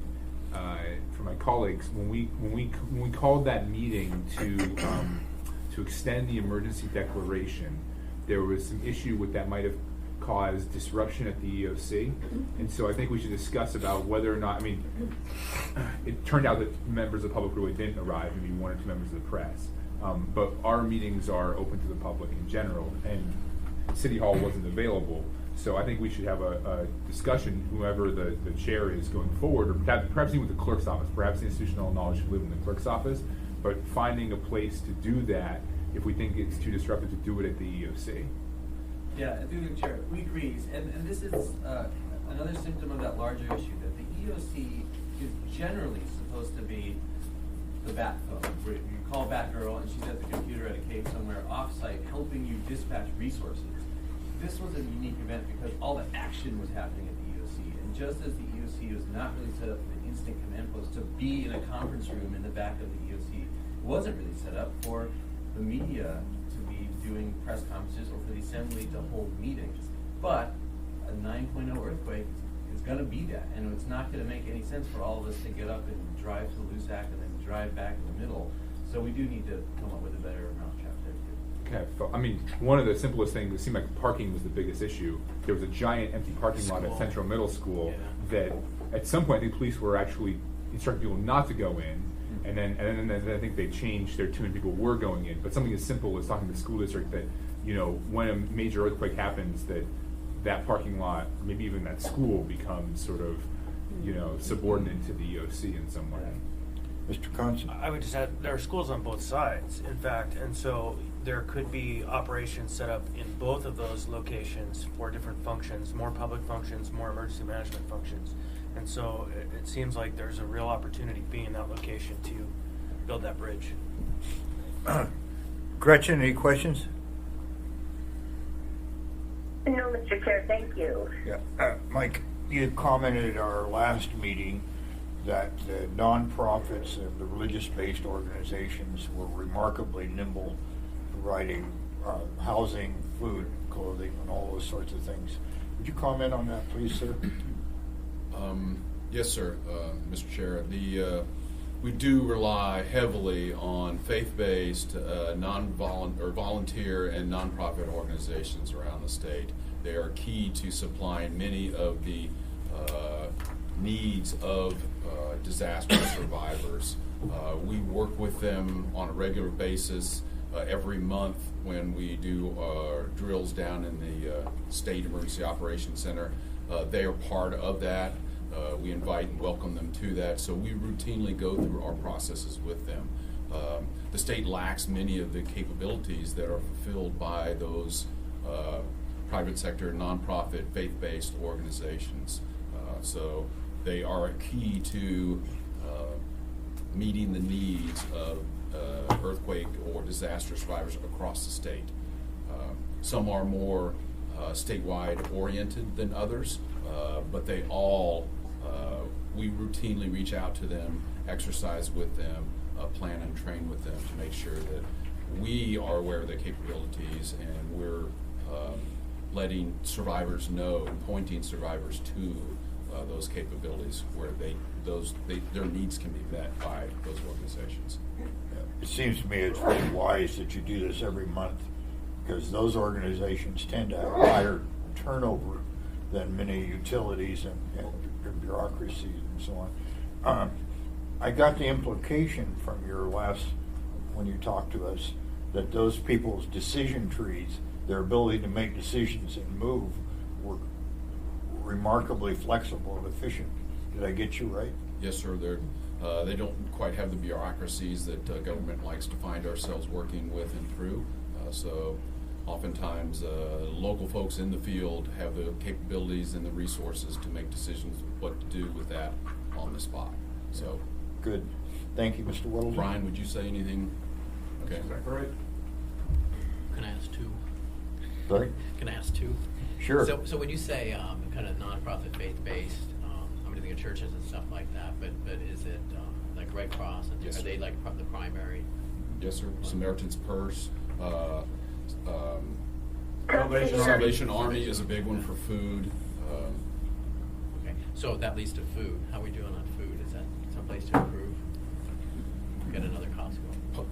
for my colleagues, when we called that meeting to extend the emergency declaration, there was some issue with that might have caused disruption at the EOC, and so I think we should discuss about whether or not. I mean, it turned out that members of the public really didn't arrive, maybe 1 or 2 members of the press. But our meetings are open to the public in general, and City Hall wasn't available. So I think we should have a discussion, whoever the chair is going forward, or perhaps even with the clerk's office. Perhaps the institutional knowledge should live in the clerk's office, but finding a place to do that, if we think it's too disruptive, to do it at the EOC. Yeah, through the chair, we agree. And this is another symptom of that larger issue, that the EOC is generally supposed to be the bat phone, where you call Batgirl and she's at the computer at a cave somewhere off-site helping you dispatch resources. this was a unique event because all the action was happening at the EOC, and just as the EOC was not really set up for the instant command post to be in a conference room in the back of the EOC, it wasn't really set up for the media to be doing press conferences or for the assembly to hold meetings. But a 9.0 earthquake is going to be that, and it's not going to make any sense for all of us to get up and drive to Lusac and then drive back in the middle. So we do need to come up with a better mousetrap there too. Okay, I mean, one of the simplest things, it seemed like parking was the biggest issue. There was a giant empty parking lot at Central Middle School that at some point I think police were actually instructing people not to go in. And then I think they changed their tune and people were going in. But something as simple as talking to the school district that, you know, when a major earthquake happens, that parking lot, maybe even that school becomes sort of, you know, subordinate to the EOC in some way. Mr. Conson? I would just add, there are schools on both sides, in fact, and so there could be operations set up in both of those locations for different functions, more public functions, more emergency management functions. And so it seems like there's a real opportunity being in that location to build that bridge. Gretchen, any questions? No, Mr. Chair, thank you. Yeah, Mike, you commented at our last meeting that the nonprofits and the religious-based organizations were remarkably nimble, providing housing, food, clothing, and all those sorts of things. Would you comment on that, please, sir? Yes, sir, Mr. Chair. We do rely heavily on faith-based, volunteer and nonprofit organizations around the state. They are key to supplying many of the needs of disaster survivors. We work with them on a regular basis every month when we do our drills down in the State Emergency Operations Center. They are part of that. We invite and welcome them to that, so we routinely go through our processes with them. The state lacks many of the capabilities that are fulfilled by those private sector, nonprofit, faith-based organizations. So they are a key to meeting the needs of earthquake or disaster survivors across the state. Some are more statewide oriented than others, but they all, we routinely reach out to them, exercise with them, plan and train with them to make sure that we are aware of their capabilities and we're letting survivors know and pointing survivors to those capabilities where their needs can be met by those organizations. It seems to me it's very wise that you do this every month, because those organizations tend to have higher turnover than many utilities and bureaucracies and so on. I got the implication from your last, when you talked to us, that those people's decision trees, their ability to make decisions and move, were remarkably flexible and efficient. Did I get you right? Yes, sir. They don't quite have the bureaucracies that government likes to find ourselves working with and through. So oftentimes local folks in the field have the capabilities and the resources to make decisions what to do with that on the spot. So good. Thank you, Mr. Whittleton. Brian, would you say anything? Okay. Right. Can I ask two? Sorry? Can I ask two? Sure. So when you say kind of nonprofit, faith-based, I'm thinking of churches and stuff like that, but is it like Red Cross? And Yes, are sir. they like the primary? Yes, sir. Samaritan's Purse. Salvation Salvation Army is a big one for food. Okay. So that leads to food. How are we doing on food? Is that someplace to improve? Get another Costco.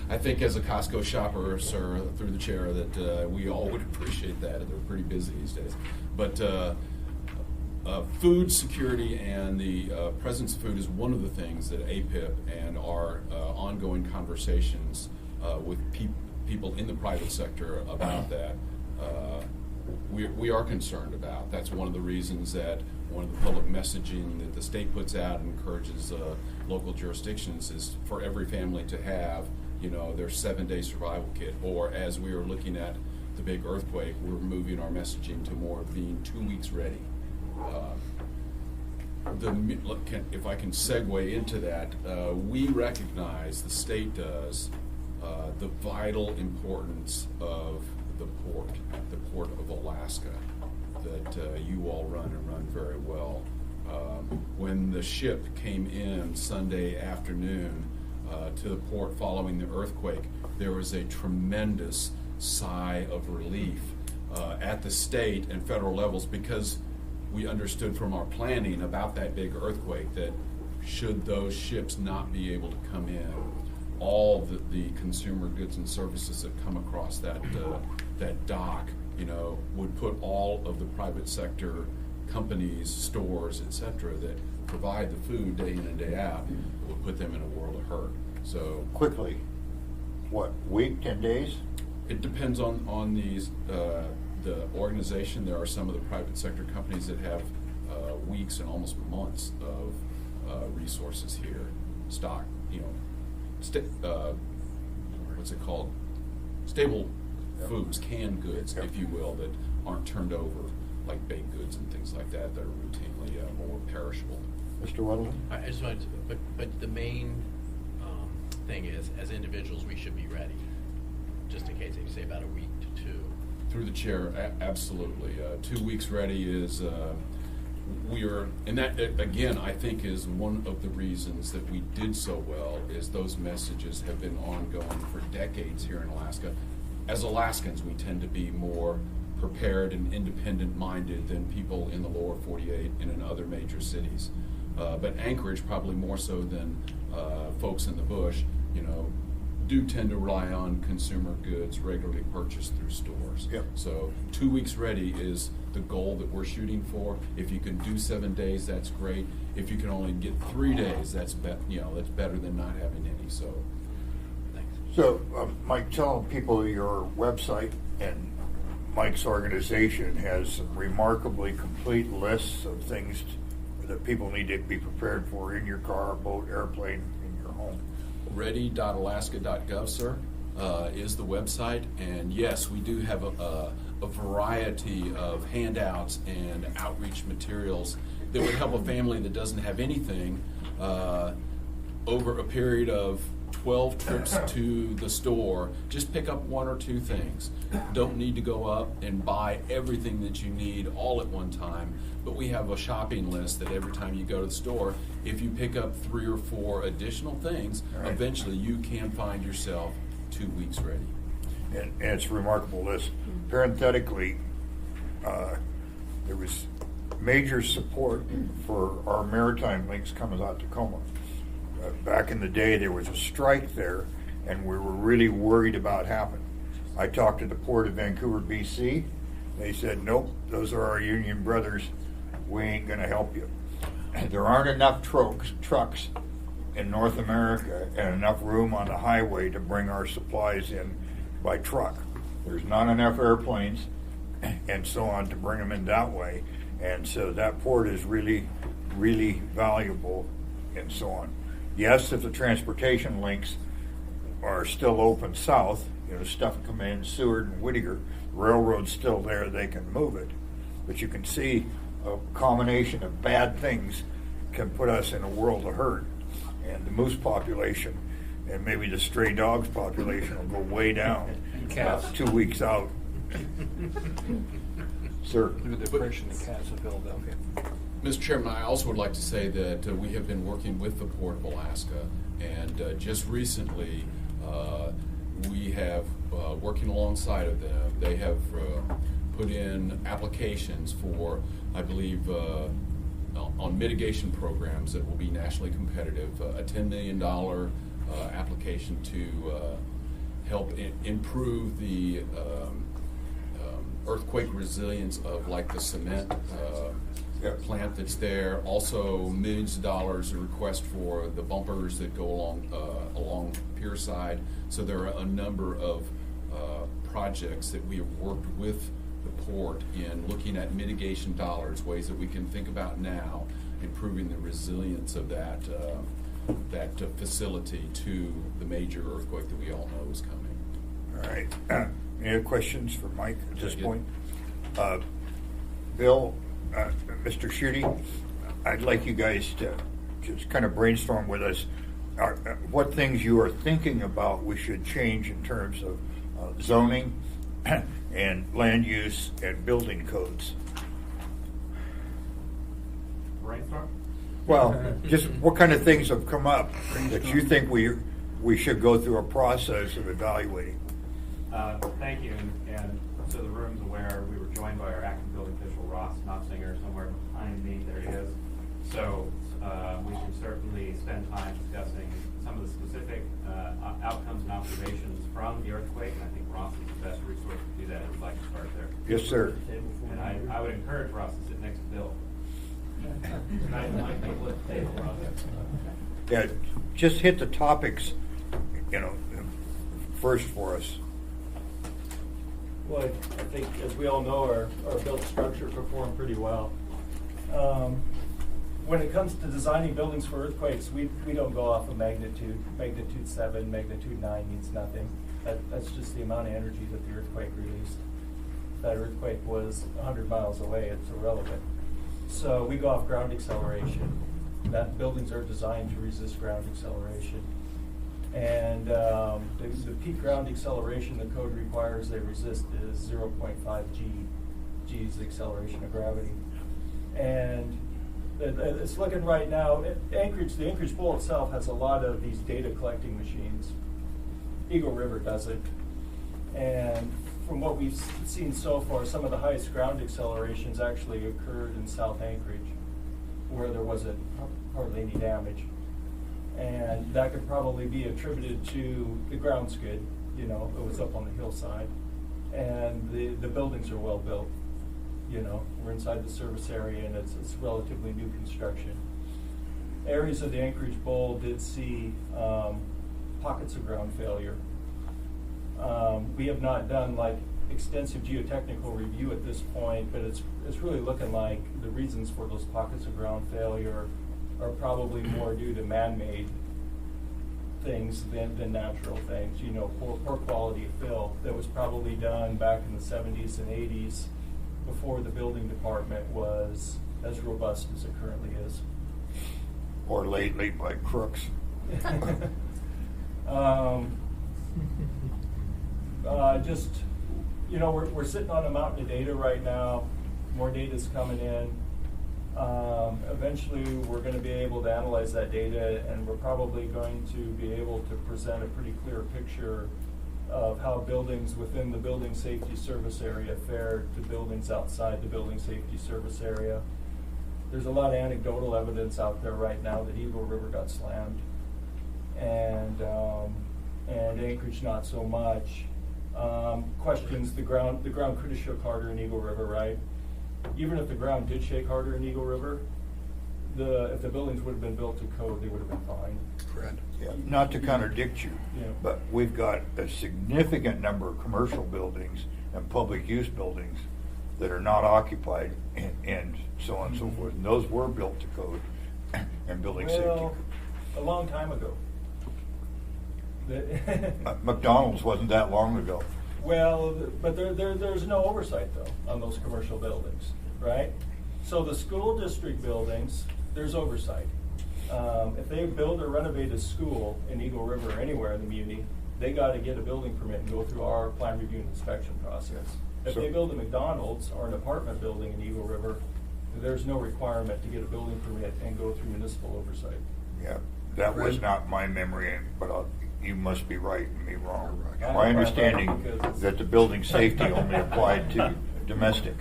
I think as a Costco shopper, sir, through the chair, that we all would appreciate that. They're pretty busy these days. But food security and the presence of food is one of the things that APIP and our ongoing conversations with people in the private sector about that, we are concerned about. That's one of the reasons that one of the public messaging that the state puts out and encourages local jurisdictions is for every family to have, their 7-day survival kit. Or as we are looking at the big earthquake, we're moving our messaging to more of being 2 weeks ready. If I can segue into that, we recognize, the state does, the vital importance of the Port of Alaska, that you all run and run very well. When the ship came in Sunday afternoon to the port following the earthquake, there was a tremendous sigh of relief at the state and federal levels, because we understood from our planning about that big earthquake that should those ships not be able to come in, all the consumer goods and services that come across that dock, would put all of the private sector companies, stores, etc., that provide the food day in and day out, would put them in a world of hurt. So Quickly, what, week, 10 days? it depends on the organization. There are some of the private sector companies that have weeks and almost months of resources here, stock, what's it called? Stable foods, canned goods, if you will, that aren't turned over, like baked goods and things like that, that are routinely more perishable. Mr. Weddleton? I just wanted to, but the main thing is, as individuals, we should be ready, just in case. They say about a week to two. Through the chair, absolutely. 2 weeks ready is, and that, again, I think is one of the reasons that we did so well, is those messages have been ongoing for decades here in Alaska. As Alaskans, we tend to be more prepared and independent-minded than people in the lower 48 and in other major cities. But Anchorage, probably more so than folks in the bush, do tend to rely on consumer goods regularly purchased through stores. Yep. So 2 weeks ready is the goal that we're shooting for. If you can do 7 days, that's great. If you can only get 3 days, that's that's better than not having any. So, thanks. So, Mike, tell people your website and Mike's organization has remarkably complete lists of things that people need to be prepared for in your car, boat, airplane, in your home. Ready.alaska.gov, sir, is the website. And yes, we do have a variety of handouts and outreach materials that would help a family that doesn't have anything over a period of 12 trips to the store. Just pick up 1 or 2 things. Don't need to go up and buy everything that you need all at one time, but we have a shopping list that every time you go to the store, if you pick up 3 or 4 additional things, eventually you can find yourself 2 weeks ready. And it's a remarkable list. Parenthetically, there was major support for our maritime links coming out of Tacoma. Back in the day, there was a strike there, and we were really worried about happening. I talked to the Port of Vancouver, BC. They said, nope, those are our union brothers. We ain't going to help you. There aren't enough trucks in North America and enough room on the highway to bring our supplies in by truck. There's not enough airplanes and so on to bring them in that way. And so that port is really, really valuable and so on. Yes, if the transportation links are still open south, stuff can come in Seward and Whittier, railroad's still there, they can move it. But you can see a combination of bad things can put us in a world of hurt. And the moose population and maybe the stray dogs population will go way down about 2 weeks out. Sir. Through the depression in cats in Philadelphia. Mr. Chairman, I also would like to say that we have been working with the Port of Alaska, and just recently we have, working alongside of them, they have put in applications for, I believe, on mitigation programs that will be nationally competitive, a $10 million application to help improve the earthquake resilience of the cement plant that's there. Also, millions of dollars a request for the bumpers that go along pier side. So there are a number of projects that we have worked with the port in looking at mitigation dollars, ways that we can think about now, improving the resilience of that facility to the major earthquake that we all know is coming. All right. Any other questions for Mike at this point? Bill, Mr. Schutte, I'd like you guys to just kind of brainstorm with us what things you are thinking about we should change in terms of zoning and land use and building codes. Brainstorm? Well, just what kind of things have come up that you think we should go through a process of evaluating? Thank you, and so the room's aware, we were joined by our acting building official, Ross Knopfinger, somewhere behind me, there he is. So we can certainly spend time discussing some of the specific outcomes and observations from the earthquake, and I think Ross is the best resource to do that. I would like to start there. Yes, sir. And I would encourage Ross to sit next to Bill. Yeah, just hit the topics, first for us. Well, I think, as we all know, our built structure performed pretty well. When it comes to designing buildings for earthquakes, we don't go off of magnitude. Magnitude 7, magnitude 9 means nothing. That's just the amount of energy that the earthquake released. If that earthquake was 100 miles away, it's irrelevant. So we go off ground acceleration. That buildings are designed to resist ground acceleration. And the peak ground acceleration the code requires they resist is 0.5 G. G is the acceleration of gravity. And it's looking right now, Anchorage, the Anchorage Bowl itself has a lot of these data collecting machines. Eagle River doesn't. And from what we've seen so far, some of the highest ground accelerations actually occurred in South Anchorage, where there wasn't hardly any damage. And that could probably be attributed to the ground's good, it was up on the hillside. And the buildings are well built. We're inside the service area and it's relatively new construction. Areas of the Anchorage Bowl did see pockets of ground failure. We have not done extensive geotechnical review at this point, but it's really looking like the reasons for those pockets of ground failure are probably more due to man-made things than natural things. Poor quality of fill that was probably done back in the 70s and 80s before the building department was as robust as it currently is. Or lately by crooks. We're sitting on a mountain of data right now. More data's coming in. Eventually, we're going to be able to analyze that data, and we're probably going to be able to present a pretty clear picture of how buildings within the building safety service area fare to buildings outside the building safety service area. There's a lot of anecdotal evidence out there right now that Eagle River got slammed, and Anchorage not so much. Questions, the ground could have shook harder in Eagle River, right? Even if the ground did shake harder in Eagle River, if the buildings would have been built to code, they would have been fine. Correct. Yeah. Not to contradict you, but we've got a significant number of commercial buildings and public use buildings that are not occupied and so on and so forth. And those were built to code and building safety. A long time ago. McDonald's wasn't that long ago. Well, but there's no oversight, though, on those commercial buildings, right? So the school district buildings, there's oversight. If they build or renovate a school in Eagle River or anywhere in the community, they got to get a building permit and go through our plan review and inspection process. If they build a McDonald's or an apartment building in Eagle River, there's no requirement to get a building permit and go through municipal oversight. Yeah, that was not my memory, but you must be right and me wrong. My understanding that the building safety only applied to domestic,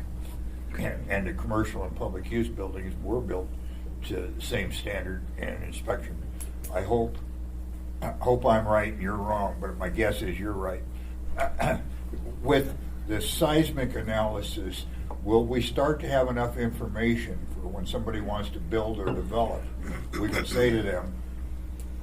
and the commercial and public use buildings were built to the same standard and inspection. I hope I'm right and you're wrong, but my guess is you're right. With the seismic analysis, will we start to have enough information for when somebody wants to build or develop? We can say to them,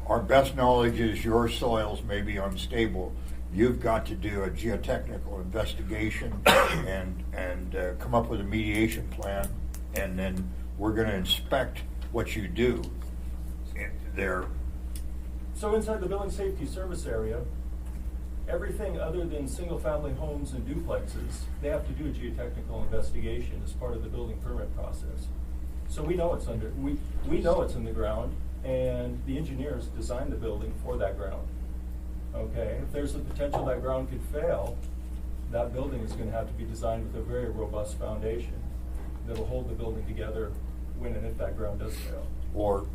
our best knowledge is your soils may be unstable. You've got to do a geotechnical investigation and come up with a mediation plan, and then we're going to inspect what you do there. So inside the building safety service area, everything other than single-family homes and duplexes, they have to do a geotechnical investigation as part of the building permit process. So we know it's we know it's in the ground, and the engineers designed the building for that ground. Okay, if there's a potential that ground could fail, that building is gonna have to be designed with a very robust foundation that'll hold the building together when and if that ground does fail. Or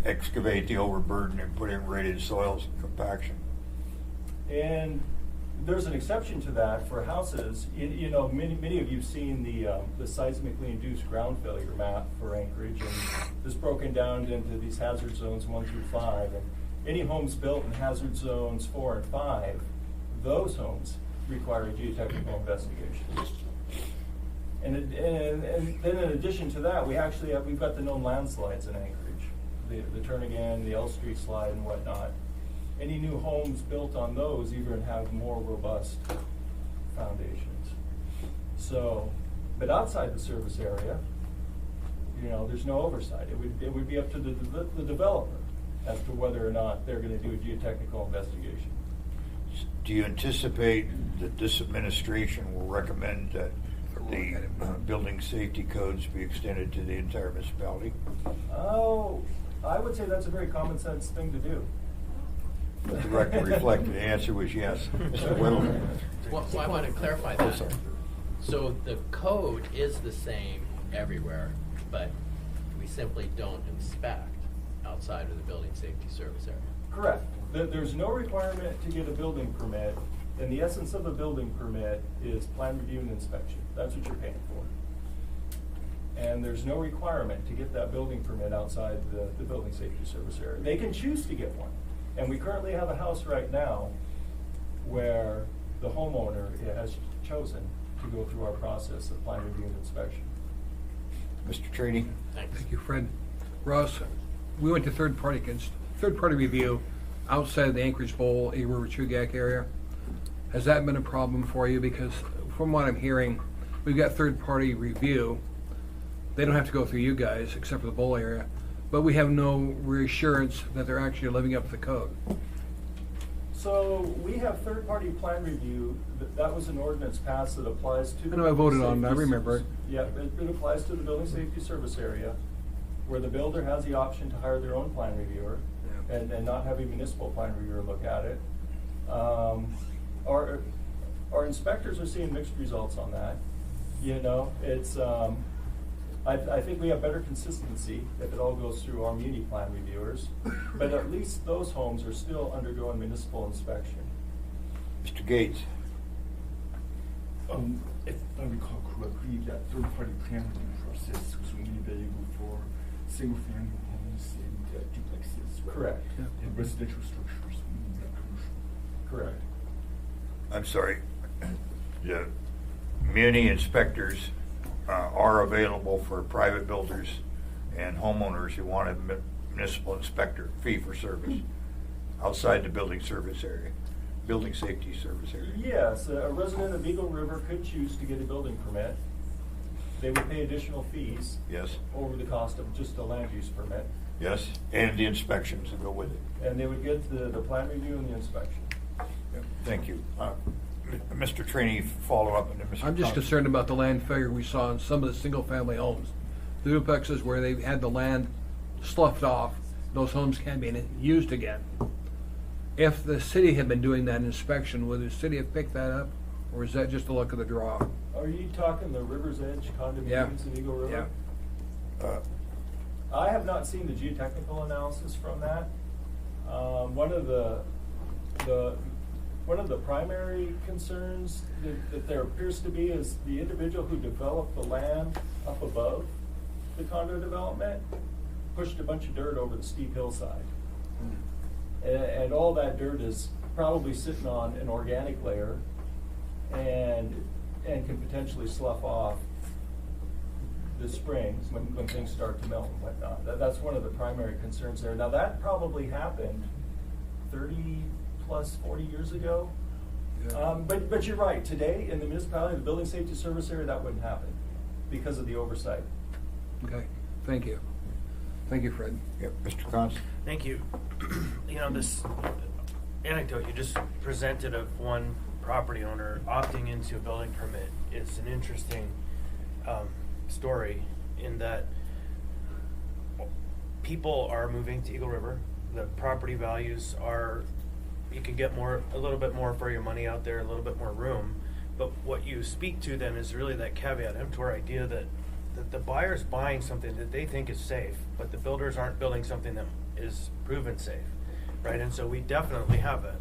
excavate the overburden and put in rated soils and compaction. And there's an exception to that for houses. You know, many of you've seen the seismically induced ground failure map for Anchorage, and it's broken down into these hazard zones 1 through 5. And any homes built in hazard zones 4 and 5, those homes require a geotechnical investigation. And then in addition to that, we've got the known landslides in Anchorage, the Turnagain, the L Street slide, and whatnot. Any new homes built on those even have more robust foundations. So, but outside the service area, you know, there's no oversight. It would be up to the developer as to whether or not they're going to do a geotechnical investigation. Do you anticipate that this administration will recommend that the building safety codes be extended to the entire municipality? Oh, I would say that's a very common sense thing to do. Let the record reflect the answer was yes. Mr. Whittle? Well, I want to clarify Oh, that. sorry. So the code is the same everywhere, but we simply don't inspect outside of the building safety service area. Correct. There's no requirement to get a building permit, and the essence of a building permit is plan review and inspection. That's what you're paying for. And there's no requirement to get that building permit outside the building safety service area. They can choose to get one. And we currently have a house right now where the homeowner has chosen to go through our process of plan review and inspection. Mr. Traney? Thank you, Fred. Ross, we went to third-party review outside of the Anchorage Bowl, Eagle River Chugach area. Has that been a problem for you? Because from what I'm hearing, we've got third-party review. They don't have to go through you guys, except for the bowl area, but we have no reassurance that they're actually living up to the code. So we have third-party plan review. That was an ordinance passed that applies to. I know I voted on it. I remember it. Yeah, it applies to the building safety service area, where the builder has the option to hire their own plan reviewer and not have a municipal plan reviewer look at it. Our inspectors are seeing mixed results on that. You know, it's. I think we have better consistency if it all goes through our muni plan reviewers, but at least those homes are still undergoing municipal inspection. Mr. Gates? If I recall correctly, that third-party plan review process was only available for single-family homes and duplexes. Right? Correct. And residential structures, not commercial. Correct. I'm sorry. The muni inspectors are available for private builders and homeowners who want a municipal inspector fee for service outside the building service area, building safety service area. Yes, a resident of Eagle River could choose to get a building permit. They would pay additional fees. Yes. Over the cost of just a land use permit. Yes, and the inspections that go with it. And they would get the plan review and the inspection. Thank you. Mr. Traney, follow up, and then Mr. I'm just Cox. concerned about the land failure we saw in some of the single-family homes. The duplexes where they had the land sloughed off, those homes can't be used again. If the city had been doing that inspection, would the city have picked that up, or is that just the luck of the draw? Are you talking the River's Edge condominiums in Eagle River? Yeah. I have not seen the geotechnical analysis from that. One of the primary concerns that there appears to be is the individual who developed the land up above the condo development pushed a bunch of dirt over the steep hillside. And all that dirt is probably sitting on an organic layer and can potentially slough off the springs when things start to melt and whatnot. That's one of the primary concerns there. Now that probably happened 30 plus 40 years ago. Yeah. But you're right, today in the municipality, the building safety service area, that wouldn't happen because of the oversight. Okay, thank you. Thank you, Fred. Yep, Mr. Cons. Thank you. You know, this anecdote you just presented of one property owner opting into a building permit is an interesting story in that people are moving to Eagle River. The property values are, you can get a little bit more for your money out there, a little bit more room, But what you speak to then is really that caveat emptor idea that the buyer's buying something that they think is safe, but the builders aren't building something that is proven safe, right? And so we definitely have a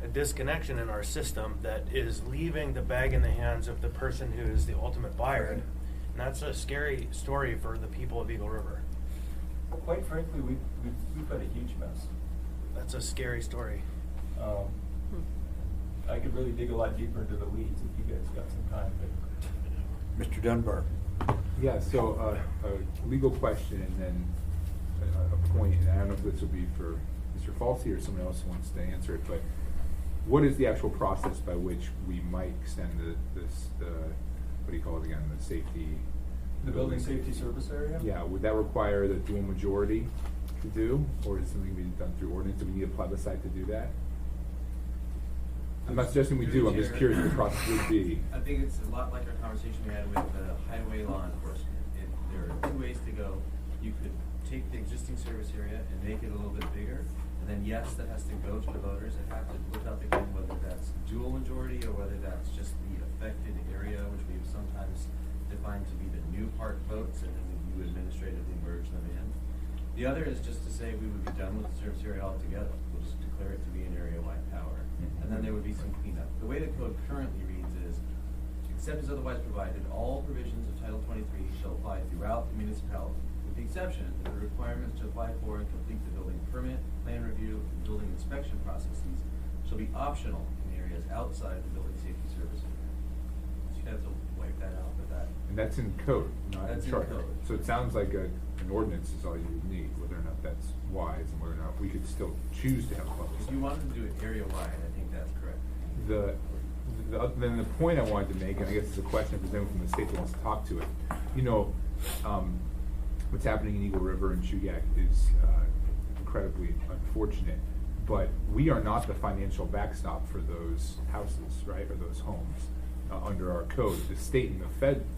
disconnection in our system that is leaving the bag in the hands of the person who is the ultimate buyer. And that's a scary story for the people of Eagle River. Quite frankly, we've got a huge mess. That's a scary story. I could really dig a lot deeper into the weeds if you guys got some time. But Mr. Dunbar. Yeah, so a legal question and then a point, and I don't know if this will be for Mr. Falsey or someone else who wants to answer it, but what is the actual process by which we might extend the what do you call it again, the safety? the building safety service area? Yeah, would that require the dual majority to do, or is something be done through ordinance? Do we need a plebiscite to do that? I'm not suggesting we do, I'm just curious what the process would be. I think it's a lot like our conversation we had with highway law enforcement. There are two ways to go. You could take the existing service area and make it a little bit bigger, and then yes, that has to go to the voters. It have to look up again whether that's dual majority or whether that's just the affected area, which we've sometimes defined to be the new part votes, and then you administratively merge them in. The other is just to say we would be done with the service area altogether. We'll just declare it to be an area-wide power. And then there would be some cleanup. The way the code currently reads is, except as otherwise provided, all provisions of Title 23 shall apply throughout the municipality, with the exception that the requirements to apply for and complete the building permit, plan review, and building inspection processes shall be optional in areas outside the building safety service area. So you'd have to wipe that out with that. And that's in code, not That's in in charter. code. So it sounds like an ordinance is all you would need, whether or not that's wise and whether or not we could still choose to have a plebiscite. If you wanted to do it area-wide, I think that's correct. Then the point I wanted to make, and I guess it's a question if there's anyone from the state that wants to talk to it, what's happening in Eagle River and Chugach is incredibly unfortunate, but we are not the financial backstop for those houses, right, or those homes under our code. The state and the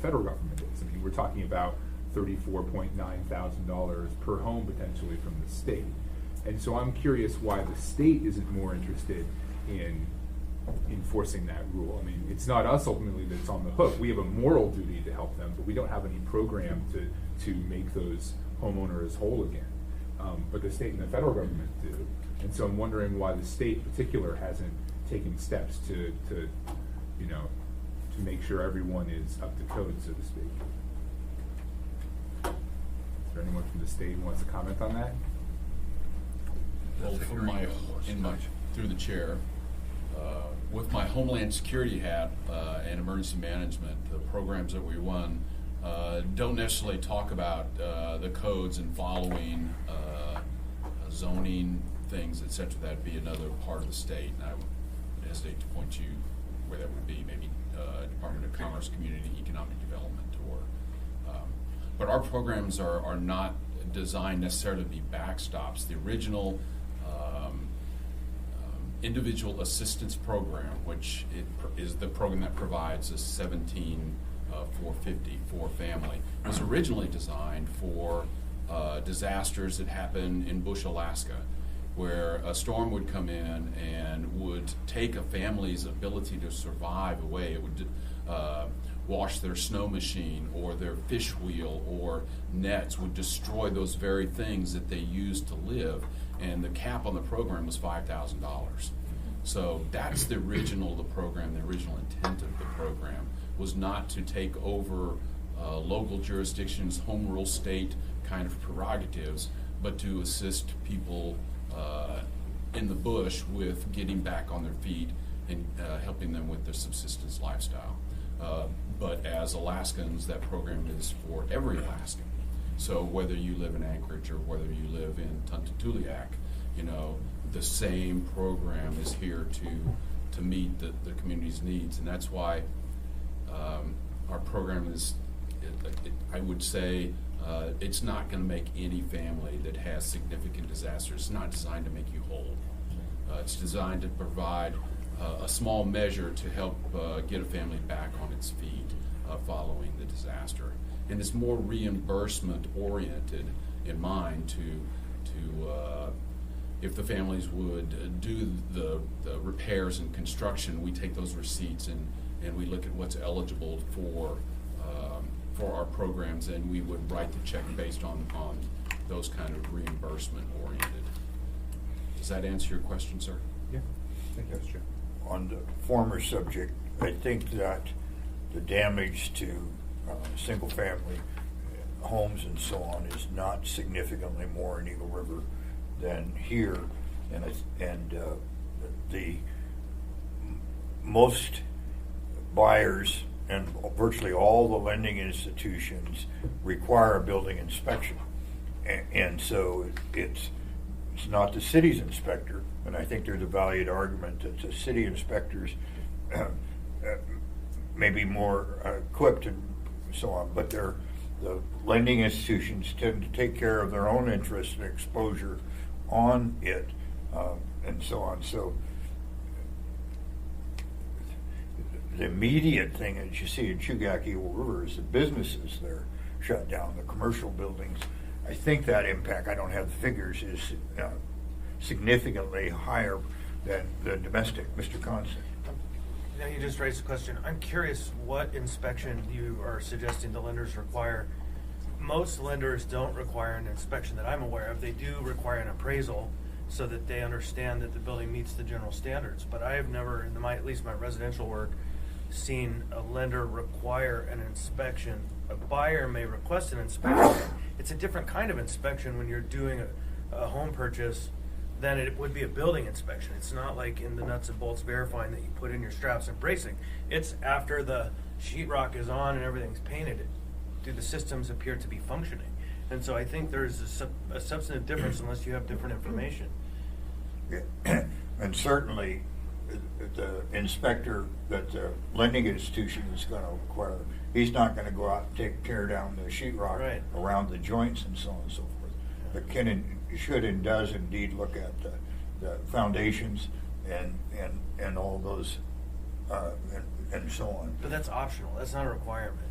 federal government is. I mean, we're talking about $34.9 thousand per home potentially from the state. And so I'm curious why the state isn't more interested in enforcing that rule. I mean, it's not us ultimately that's on the hook. We have a moral duty to help them, but we don't have any program to make those homeowners whole again. But the state and the federal government do. And so I'm wondering why the state in particular hasn't taken steps to make sure everyone is up to code, so to speak. Is there anyone from the state who wants to comment on that? Well, through the chair, with my Homeland Security hat and emergency management, the programs that we run don't necessarily talk about the codes and following zoning things, et cetera. That'd be another part of the state, and I would hesitate to point you where that would be, maybe Department of Commerce, Community and Economic Development, or. But our programs are not designed necessarily to be backstops. The original individual assistance program, which is the program that provides a $17,450 for family, was originally designed for disasters that happen in Bush, Alaska, where a storm would come in and would take a family's ability to survive away. It would wash their snow machine or their fish wheel or nets, would destroy those very things that they used to live. And the cap on the program was $5,000. So that's the original program. The original intent of the program was not to take over local jurisdictions, home rule state kind of prerogatives, but to assist people in the bush with getting back on their feet and helping them with their subsistence lifestyle. But as Alaskans, that program is for every Alaskan. So whether you live in Anchorage or whether you live in Tuntatuliak, the same program is here to meet the community's needs. And that's why our program is, I would say, it's not going to make any family that has significant disasters. It's not designed to make you whole. It's designed to provide a small measure to help get a family back on its feet following the disaster. And it's more reimbursement oriented in mind to if the families would do the repairs and construction, we take those receipts and and we look at what's eligible for our programs, and we would write the check based on those kind of reimbursement oriented. Does that answer your question, sir? Yeah, thank you, Mr. Chair. On the former subject, I think that the damage to single-family homes and so on is not significantly more in Eagle River than here, and the most buyers and virtually all the lending institutions require a building inspection, and so it's not the city's inspector, and I think there's a valued argument that the city inspectors may be more equipped and so on, but the lending institutions tend to take care of their own interest and exposure on it, and so on. So the immediate thing that you see in Chugach Eagle River is the businesses there shut down, the commercial buildings. I think that impact, I don't have the figures, is significantly higher than the domestic. Mr. Constant. Now you just raised a question. I'm curious what inspection you are suggesting the lenders require. Most lenders don't require an inspection that I'm aware of. They do require an appraisal so that they understand that the building meets the general standards. But I have never, in at least my residential work, seen a lender require an inspection. A buyer may request an inspection. It's a different kind of inspection when you're doing a home purchase than it would be a building inspection. It's not like in the nuts and bolts verifying that you put in your straps and bracing. It's after the sheetrock is on and everything's painted. Do the systems appear to be functioning? And so I think there's a substantive difference unless you have different information. Yeah. And certainly the inspector that the lending institution is going to require, he's not going to go out and tear down the sheetrock around the joints and so on and so forth. But should and does indeed look at the foundations and all those and so on. But that's optional. That's not a requirement.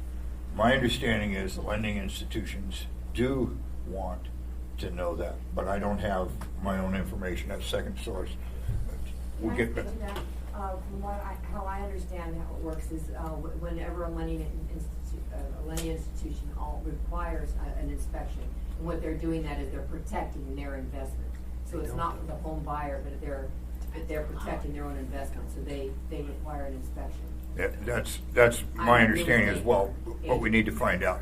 My understanding is the lending institutions do want to know that, but I don't have my own information. That's second source. We'll get back. From how I understand how it works is whenever a lending institution requires an inspection, and what they're doing that is they're protecting their investment. So it's not for the home buyer, but they're protecting their own investment. So they require an inspection. Yeah, that's my understanding as well. What we need to find out.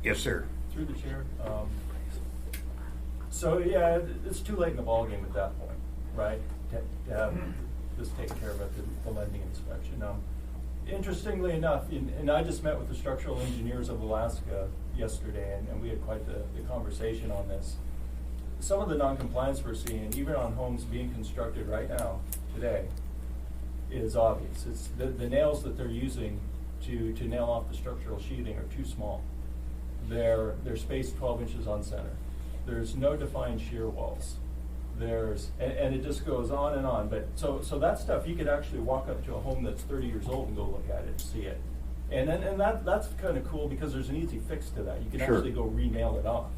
Yes, sir. Through the chair. So yeah, it's too late in the ballgame at that point, right? To have this taken care of at the lending inspection. Now, interestingly enough, and I just met with the structural engineers of Alaska yesterday, and we had quite the conversation on this. Some of the non-compliance we're seeing, even on homes being constructed right now, today, is obvious. It's the nails that they're using to nail off the structural sheathing are too small. They're spaced 12 inches on center. There's no defined shear walls. And it just goes on and on. But so that stuff, you could actually walk up to a home that's 30 years old and go look at it and see it. And that's kind of cool because there's an easy fix to that. You can actually go re-nail it off.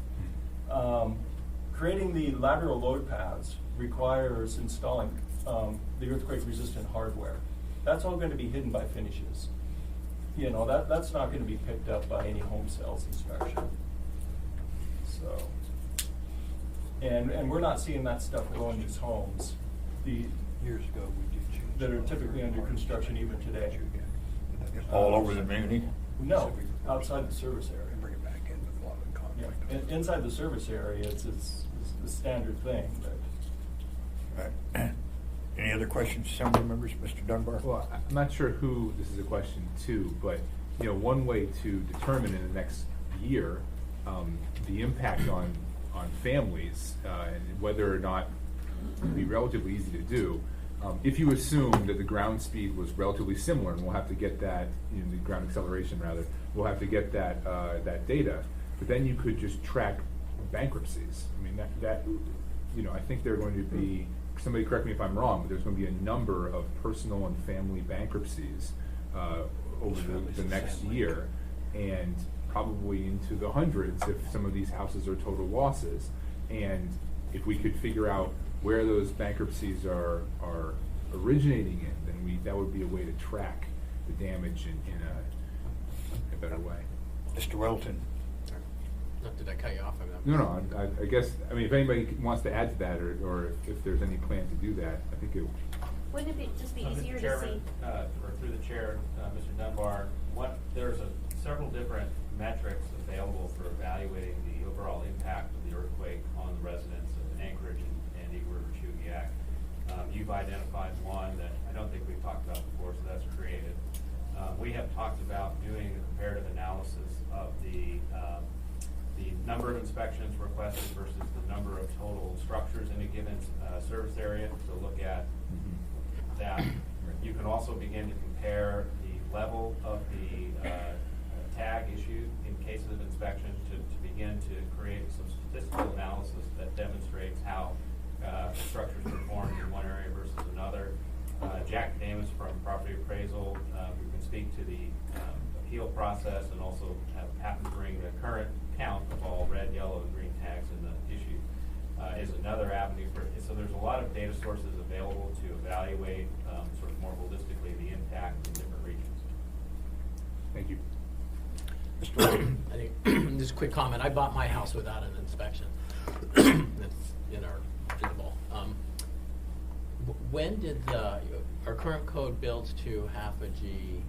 Creating the lateral load paths requires installing the earthquake-resistant hardware. That's all going to be hidden by finishes. You know, that's not going to be picked up by any home sales inspection. So, and we're not seeing that stuff go in these homes. Years ago, we did change that are typically under construction even today. All over the community? No, outside the service area. Bring it back in with a lot of conflict. Yeah. Inside the service area, it's the standard thing. But. Any other questions, Assembly members? Mr. Dunbar? Well, I'm not sure who this is a question to, but one way to determine in the next year the impact on families and whether or not it would be relatively easy to do. If you assume that the ground speed was relatively similar, and we'll have to get that, the ground acceleration rather, we'll have to get that data. But then you could just track bankruptcies. I mean, that I think they're going to be. Somebody correct me if I'm wrong, but there's going to be a number of personal and family bankruptcies over the next year, and probably into the hundreds if some of these houses are total losses. And if we could figure out where those bankruptcies are originating in, then that would be a way to track the damage in a better way. Mr. Welton. Did I cut you off? No, I guess, I mean, if anybody wants to add to that, or if there's any plan to do that, I think it. Wouldn't it just be Mr. easier to Chairman, see? Or through the chair, Mr. Dunbar, there's several different metrics available for evaluating the overall impact of the earthquake on the residents of Anchorage and Eagle River Chugiak. You've identified one that I don't think we've talked about before, so that's created. We have talked about doing a comparative analysis of the number of inspections requested versus the number of total structures in a given service area to look at that. You can also begin to compare the level of the tag issued in cases of inspection to begin to create some statistical analysis that demonstrates how structures performed in one area versus another. Jack Davis from Property Appraisal, who can speak to the appeal process and also happen to bring the current count of all red, yellow, and green tags in the issue, is another avenue for it. So there's a lot of data sources available to evaluate sort of more holistically the impact in different regions. Thank you. I think, just a quick comment, I bought my house without an inspection. It's in the ball. When did our current code builds to half a G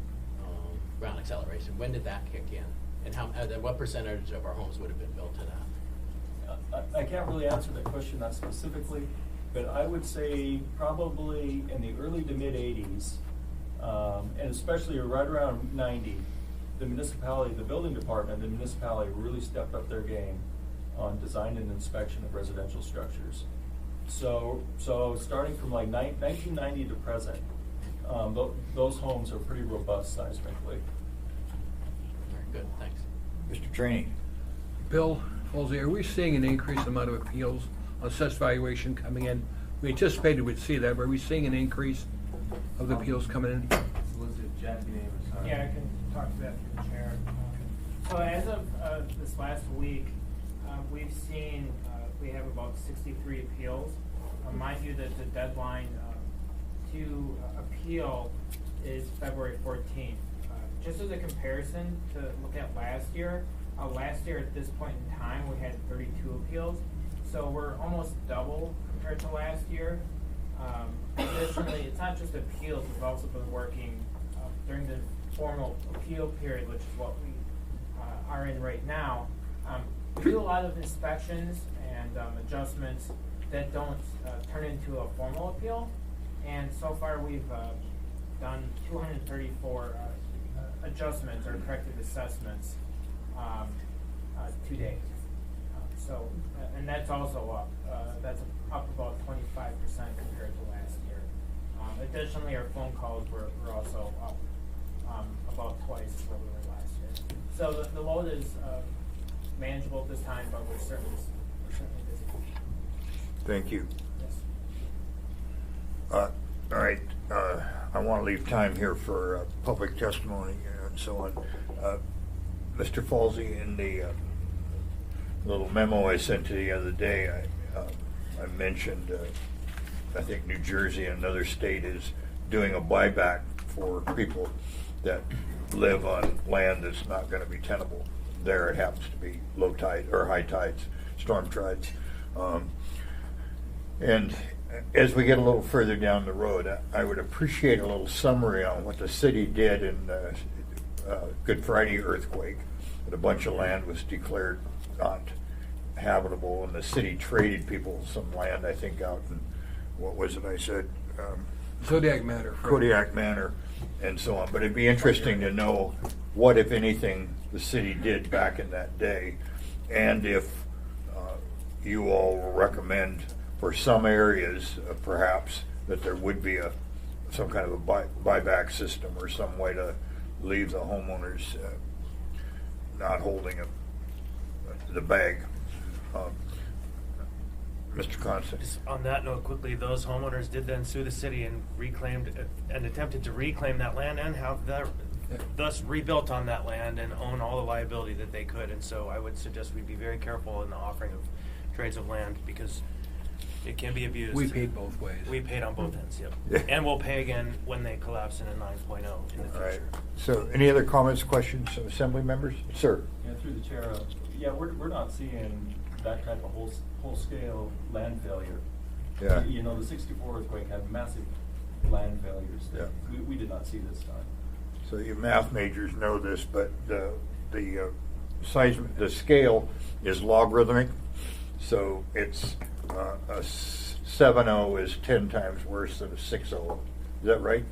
ground acceleration? When did that kick in? And what percentage of our homes would have been built to that? I can't really answer that question that specifically, but I would say probably in the early to mid 80s, and especially right around 90, the municipality, the building department, the municipality really stepped up their game on design and inspection of residential structures. So starting from like 1990 to present, those homes are pretty robust seismically. Very good, thanks. Mr. Trainee. Bill Folsey, are we seeing an increased amount of appeals on assessed valuation coming in? We anticipated we'd see that, but are we seeing an increase of the appeals coming in? Was it Jack Davis? Yeah, I can talk to that through the chair. So as of this last week, we've seen, we have about 63 appeals. Mind you that the deadline to appeal is February 14th. Just as a comparison to look at last year at this point in time, we had 32 appeals. So we're almost double compared to last year. Additionally, it's not just appeals, we've also been working during the formal appeal period, which is what we are in right now. We do a lot of inspections and adjustments that don't turn into a formal appeal. And so far we've done 234 adjustments or corrective assessments to date. And that's also up. That's up about 25% compared to last year. Additionally, our phone calls were also up about twice what we were last year. So the load is manageable at this time, but we're certainly busy. Thank you. Yes. All right, I want to leave time here for public testimony and so on. Mr. Falsey, in the little memo I sent to you the other day, I mentioned, I think New Jersey and another state is doing a buyback for people that live on land that's not going to be tenable. There it happens to be low tide or high tides, storm tides. And as we get a little further down the road, I would appreciate a little summary on what the city did in the Good Friday earthquake. That a bunch of land was declared not habitable, and the city traded people some land, I think, out in, what was it I said? Kodiak Manor. Kodiak Manor, and so on. But it'd be interesting to know what, if anything, the city did back in that day, and if you all will recommend for some areas, perhaps, that there would be some kind of a buyback system or some way to leave the homeowners not holding the bag. Mr. Constant. Just on that note, quickly, those homeowners did then sue the city and reclaimed and attempted to reclaim that land and have that, thus rebuilt on that land and own all the liability that they could. And so I would suggest we be very careful in the offering of trades of land, because It can be abused. We paid both ways. We paid on both ends, yep. Yeah. And we'll pay again when they collapse in a 9.0 in the All future. right. So any other comments, questions, from assembly members? Sir? Yeah, through the chair, yeah, we're not seeing that type of whole-scale land failure. Yeah. You know, the 64 earthquake had massive land failures that Yeah. we did not see this time. So you math majors know this, but the scale is logarithmic, so it's a 7.0 is 10 times worse than a 6.0. Is that right?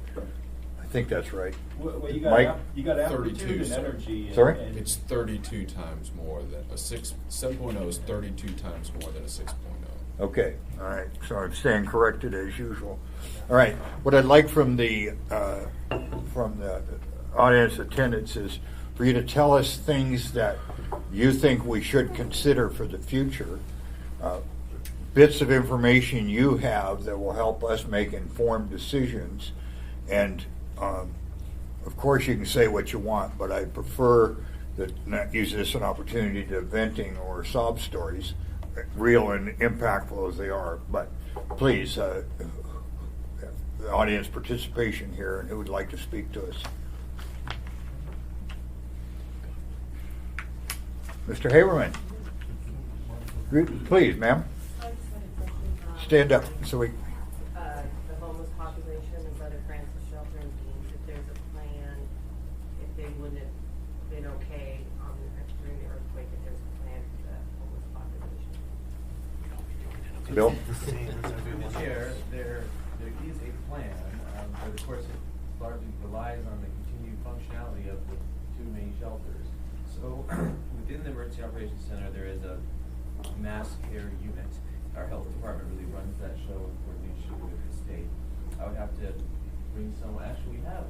I think that's right. Well, you Mike? got amplitude 32, and sir. energy. Sorry? It's 32 times more than a 7.0 is 32 times more than a 6.0. Okay, all right, so I'm staying corrected as usual. All right, what I'd like from the audience attendance is for you to tell us things that you think we should consider for the future, bits of information you have that will help us make informed decisions, and of course you can say what you want, but I prefer that not use this an opportunity to venting or sob stories, real and impactful as they are. But please, the audience participation here, and who would like to speak to us? Mr. Haberman. Please, ma'am. Stand up so we. The homeless population and Brother Francis Shelter and Beans, if there's a plan, if they wouldn't have been okay during the earthquake, if there's a plan for the homeless population. Bill? Through the chair, there is a plan, but of course it largely relies on the continued functionality of the two main shelters. So within the Emergency Operations Center, there is a mass care unit. Our health department really runs that show in coordination with the state. I would have to bring someone, actually we have,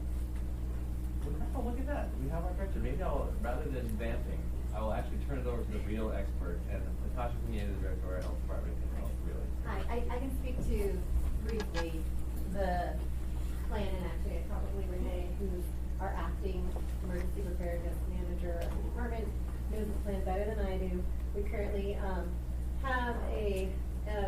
oh, look at that, we have our director. Maybe I'll, rather than vamping, I will actually turn it over to the real expert, and Natasha Pineda, the director of our health department, can help, really. Hi, I can speak to briefly the plan, and actually probably Renee, who's our acting emergency preparedness manager of the department, knows the plan better than I do. We currently have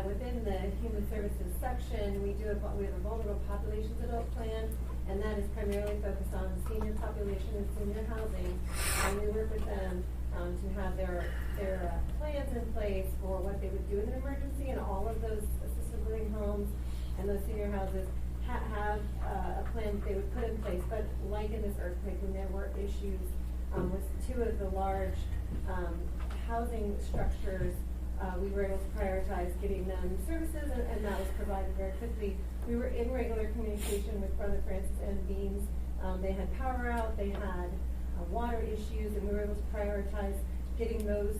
within the human services section, we have a vulnerable populations adult plan, and that is primarily focused on senior population and senior housing. And we work with them to have their plans in place for what they would do in an emergency, and all of those assisted living homes and those senior houses have a plan that they would put in place. But like in this earthquake, when there were issues with two of the large housing structures, we were able to prioritize getting them services, and that was provided very quickly. We were in regular communication with Brother Francis and Beans. They had power out, they had water issues, and we were able to prioritize getting those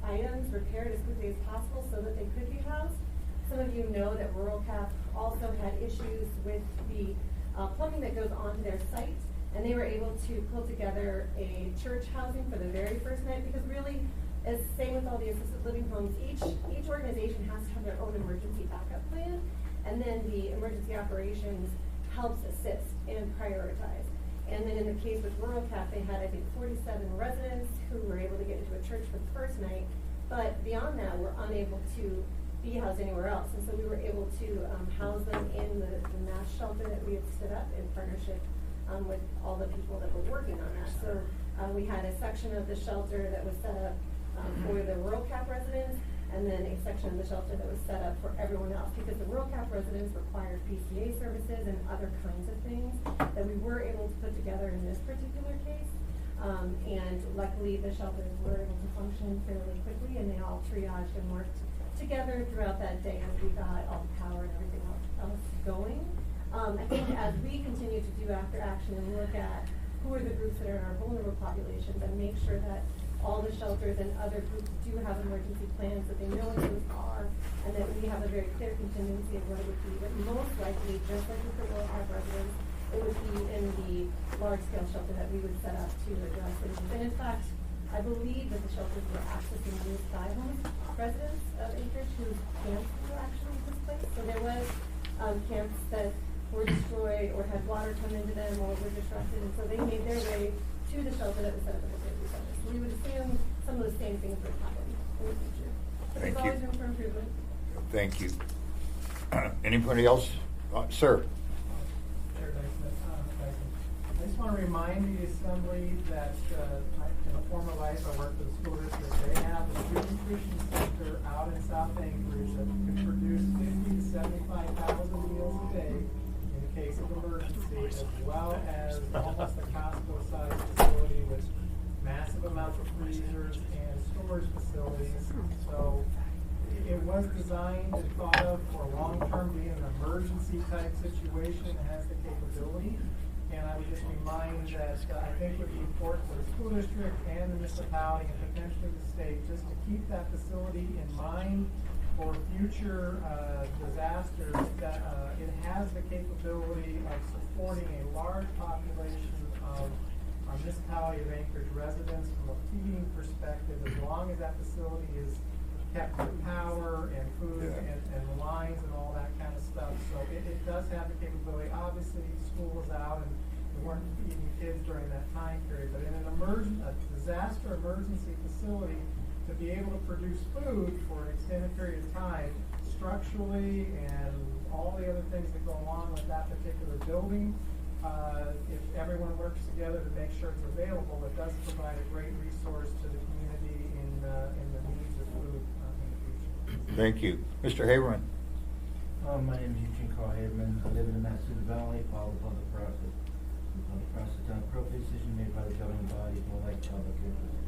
items repaired as quickly as possible so that they could be housed. Some of you know that Rural Cap also had issues with the plumbing that goes onto their site, and they were able to pull together a church housing for the very first night, because really, as same with all the assisted living homes, each organization has to have their own emergency backup plan, and then the emergency operations helps assist and prioritize. And then in the case with Rural Cap, they had, I think, 47 residents who were able to get into a church for the first night, but beyond that, were unable to be housed anywhere else. And so we were able to house them in the mass shelter that we had stood up in partnership with all the people that were working on that. So we had a section of the shelter that was set up for the Rural Cap residents, and then a section of the shelter that was set up for everyone else, because the Rural Cap residents required PCA services and other kinds of things that we were able to put together in this particular case. And luckily, the shelters were able to function fairly quickly, and they all triaged and worked together throughout that day as we got all the power and everything else going. I think as we continue to do after action and look at who are the groups that are in our vulnerable populations, and make sure that all the shelters and other groups do have emergency plans, that they know what those are, and that we have a very clear contingency of what it would be. But most likely, just like with the Rural Cap residents, it would be in the large-scale shelter that we would set up to address issues. And in fact, I believe that the shelters were accessing those 5 homeless residents of Anchorage whose camps were actually displaced. So there was camps that were destroyed or had water come into them or were disrupted, and so they made their way to the shelter that was set up in the safety center. So we would assume some of the same things would happen in the future. But Thank there's you. always room for improvement. Thank you. Anybody else? Sir? Chair Dyson, I just want to remind the assembly that in a former life, I worked with the school district. They have a food nutrition center out in South Anchorage that can produce 50 to 75,000 meals a day in the case of emergency, as well as almost a Costco-sized facility with massive amounts of freezers and storage facilities. So it was designed and thought of for long-term, being an emergency type situation. It has the capability. And I would just remind that I think it would be important for the school district and the municipality and potentially the state just to keep that facility in mind for future disasters. That it has the capability of supporting a large population of our municipality of Anchorage residents from a feeding perspective, as long as that facility is kept with power and food and lines and all that kind of stuff. So it does have the capability. Obviously, school is out and we weren't feeding kids during that time period, but in a disaster emergency facility, to be able to produce food for an extended period of time, structurally and all the other things that go along with that particular building, if everyone works together to make sure it's available, it does provide a great resource to the community in the needs of food. Thank you. Mr. Haberman. My name is Eugene Carl Haberman. I live in the Massachusetts Valley, follow the public process. The public process on appropriate decision made by the governing body for like public interest.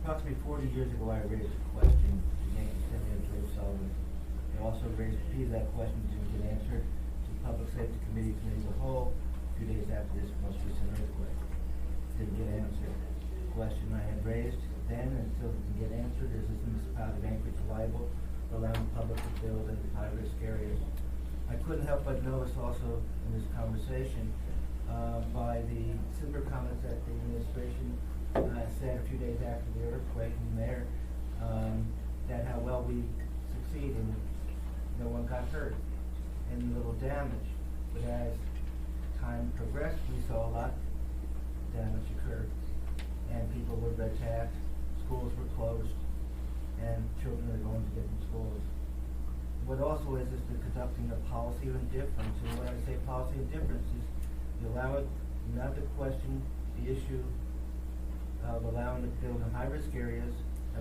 Approximately 40 years ago, I raised a question to Senator George Sullivan. I also repeated that question to get answered to the Public Safety Committee as a whole a few days after this most recent earthquake. Didn't get answered. The question I had raised then and still didn't get answered is the municipality of Anchorage liable for allowing the public to build in high-risk areas. I couldn't help but notice also in this conversation by the similar comments that the administration said a few days after the earthquake in there, that how well we succeed and no one got hurt and little damage. But as time progressed, we saw a lot of damage occur, and people were attacked, schools were closed, and children are going to different schools. What also is the conducting a policy of indifference, and when I say policy of indifference is you allow it not to question the issue of allowing to build in high-risk areas,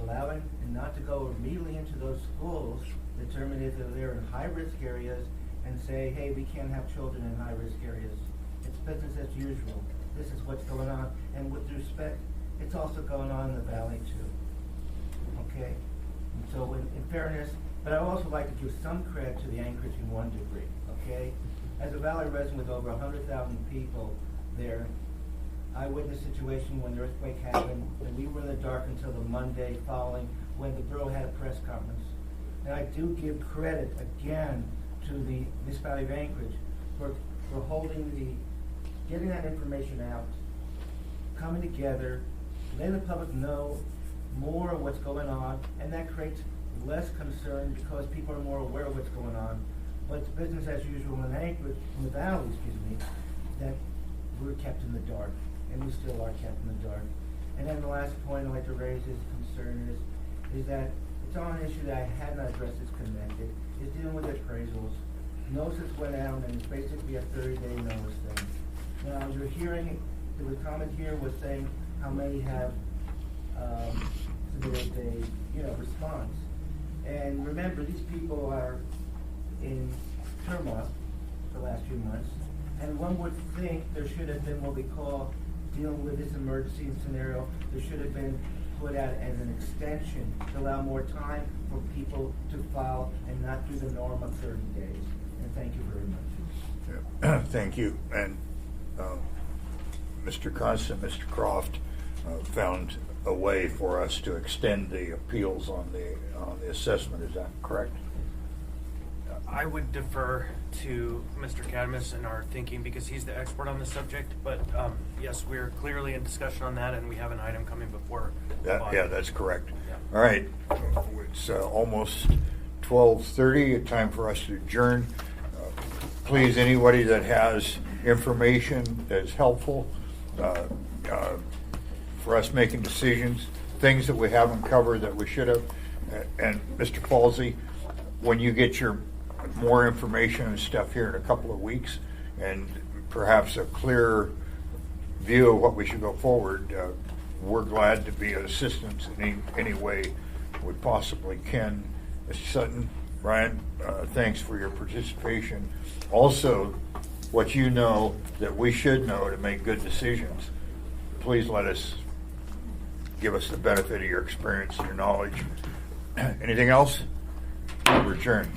allowing and not to go immediately into those schools, determine if they're in high-risk areas, and say, hey, we can't have children in high-risk areas. It's business as usual. This is what's going on, and with respect, it's also going on in the valley too. Okay? And so in fairness, but I would also like to give some credit to the Anchorage in one degree, okay? As a valley resident with over 100,000 people there, I witnessed a situation when the earthquake happened, and we were in the dark until the Monday following when the borough had a press conference. And I do give credit again to the municipality of Anchorage for getting that information out, coming together, letting the public know more of what's going on, and that creates less concern because people are more aware of what's going on. But it's business as usual in Anchorage, in the valley, that we're kept in the dark, and we still are kept in the dark. And then the last point I'd like to raise is concern is that it's on an issue that I had not addressed as connected, is dealing with appraisals. Notices went out, and it's basically a 30-day notice thing. Now, you're hearing, the comment here was saying how many have submitted a response. And remember, these people are in turmoil for the last few months, and one would think there should have been what we call dealing with this emergency scenario. There should have been put out as an extension to allow more time for people to file and not do the norm of 30 days. And thank you very much. Thank you. And Mr. Constant, Mr. Croft found a way for us to extend the appeals on the assessment. Is that correct? I would defer to Mr. Cadmus in our thinking because he's the expert on the subject. But yes, we're clearly in discussion on that, and we have an item coming before. Yeah, that's correct. Yeah. All right, it's almost 12:30. Time for us to adjourn. Please, anybody that has information that's helpful for us making decisions, things that we haven't covered that we should have, and Mr. Falsey, when you get your more information and stuff here in a couple of weeks, and perhaps a clearer view of what we should go forward, we're glad to be of assistance in any way we possibly can. Mr. Sutton, Brian, thanks for your participation. Also, what you know that we should know to make good decisions, please give us the benefit of your experience and your knowledge. Anything else? We'll return.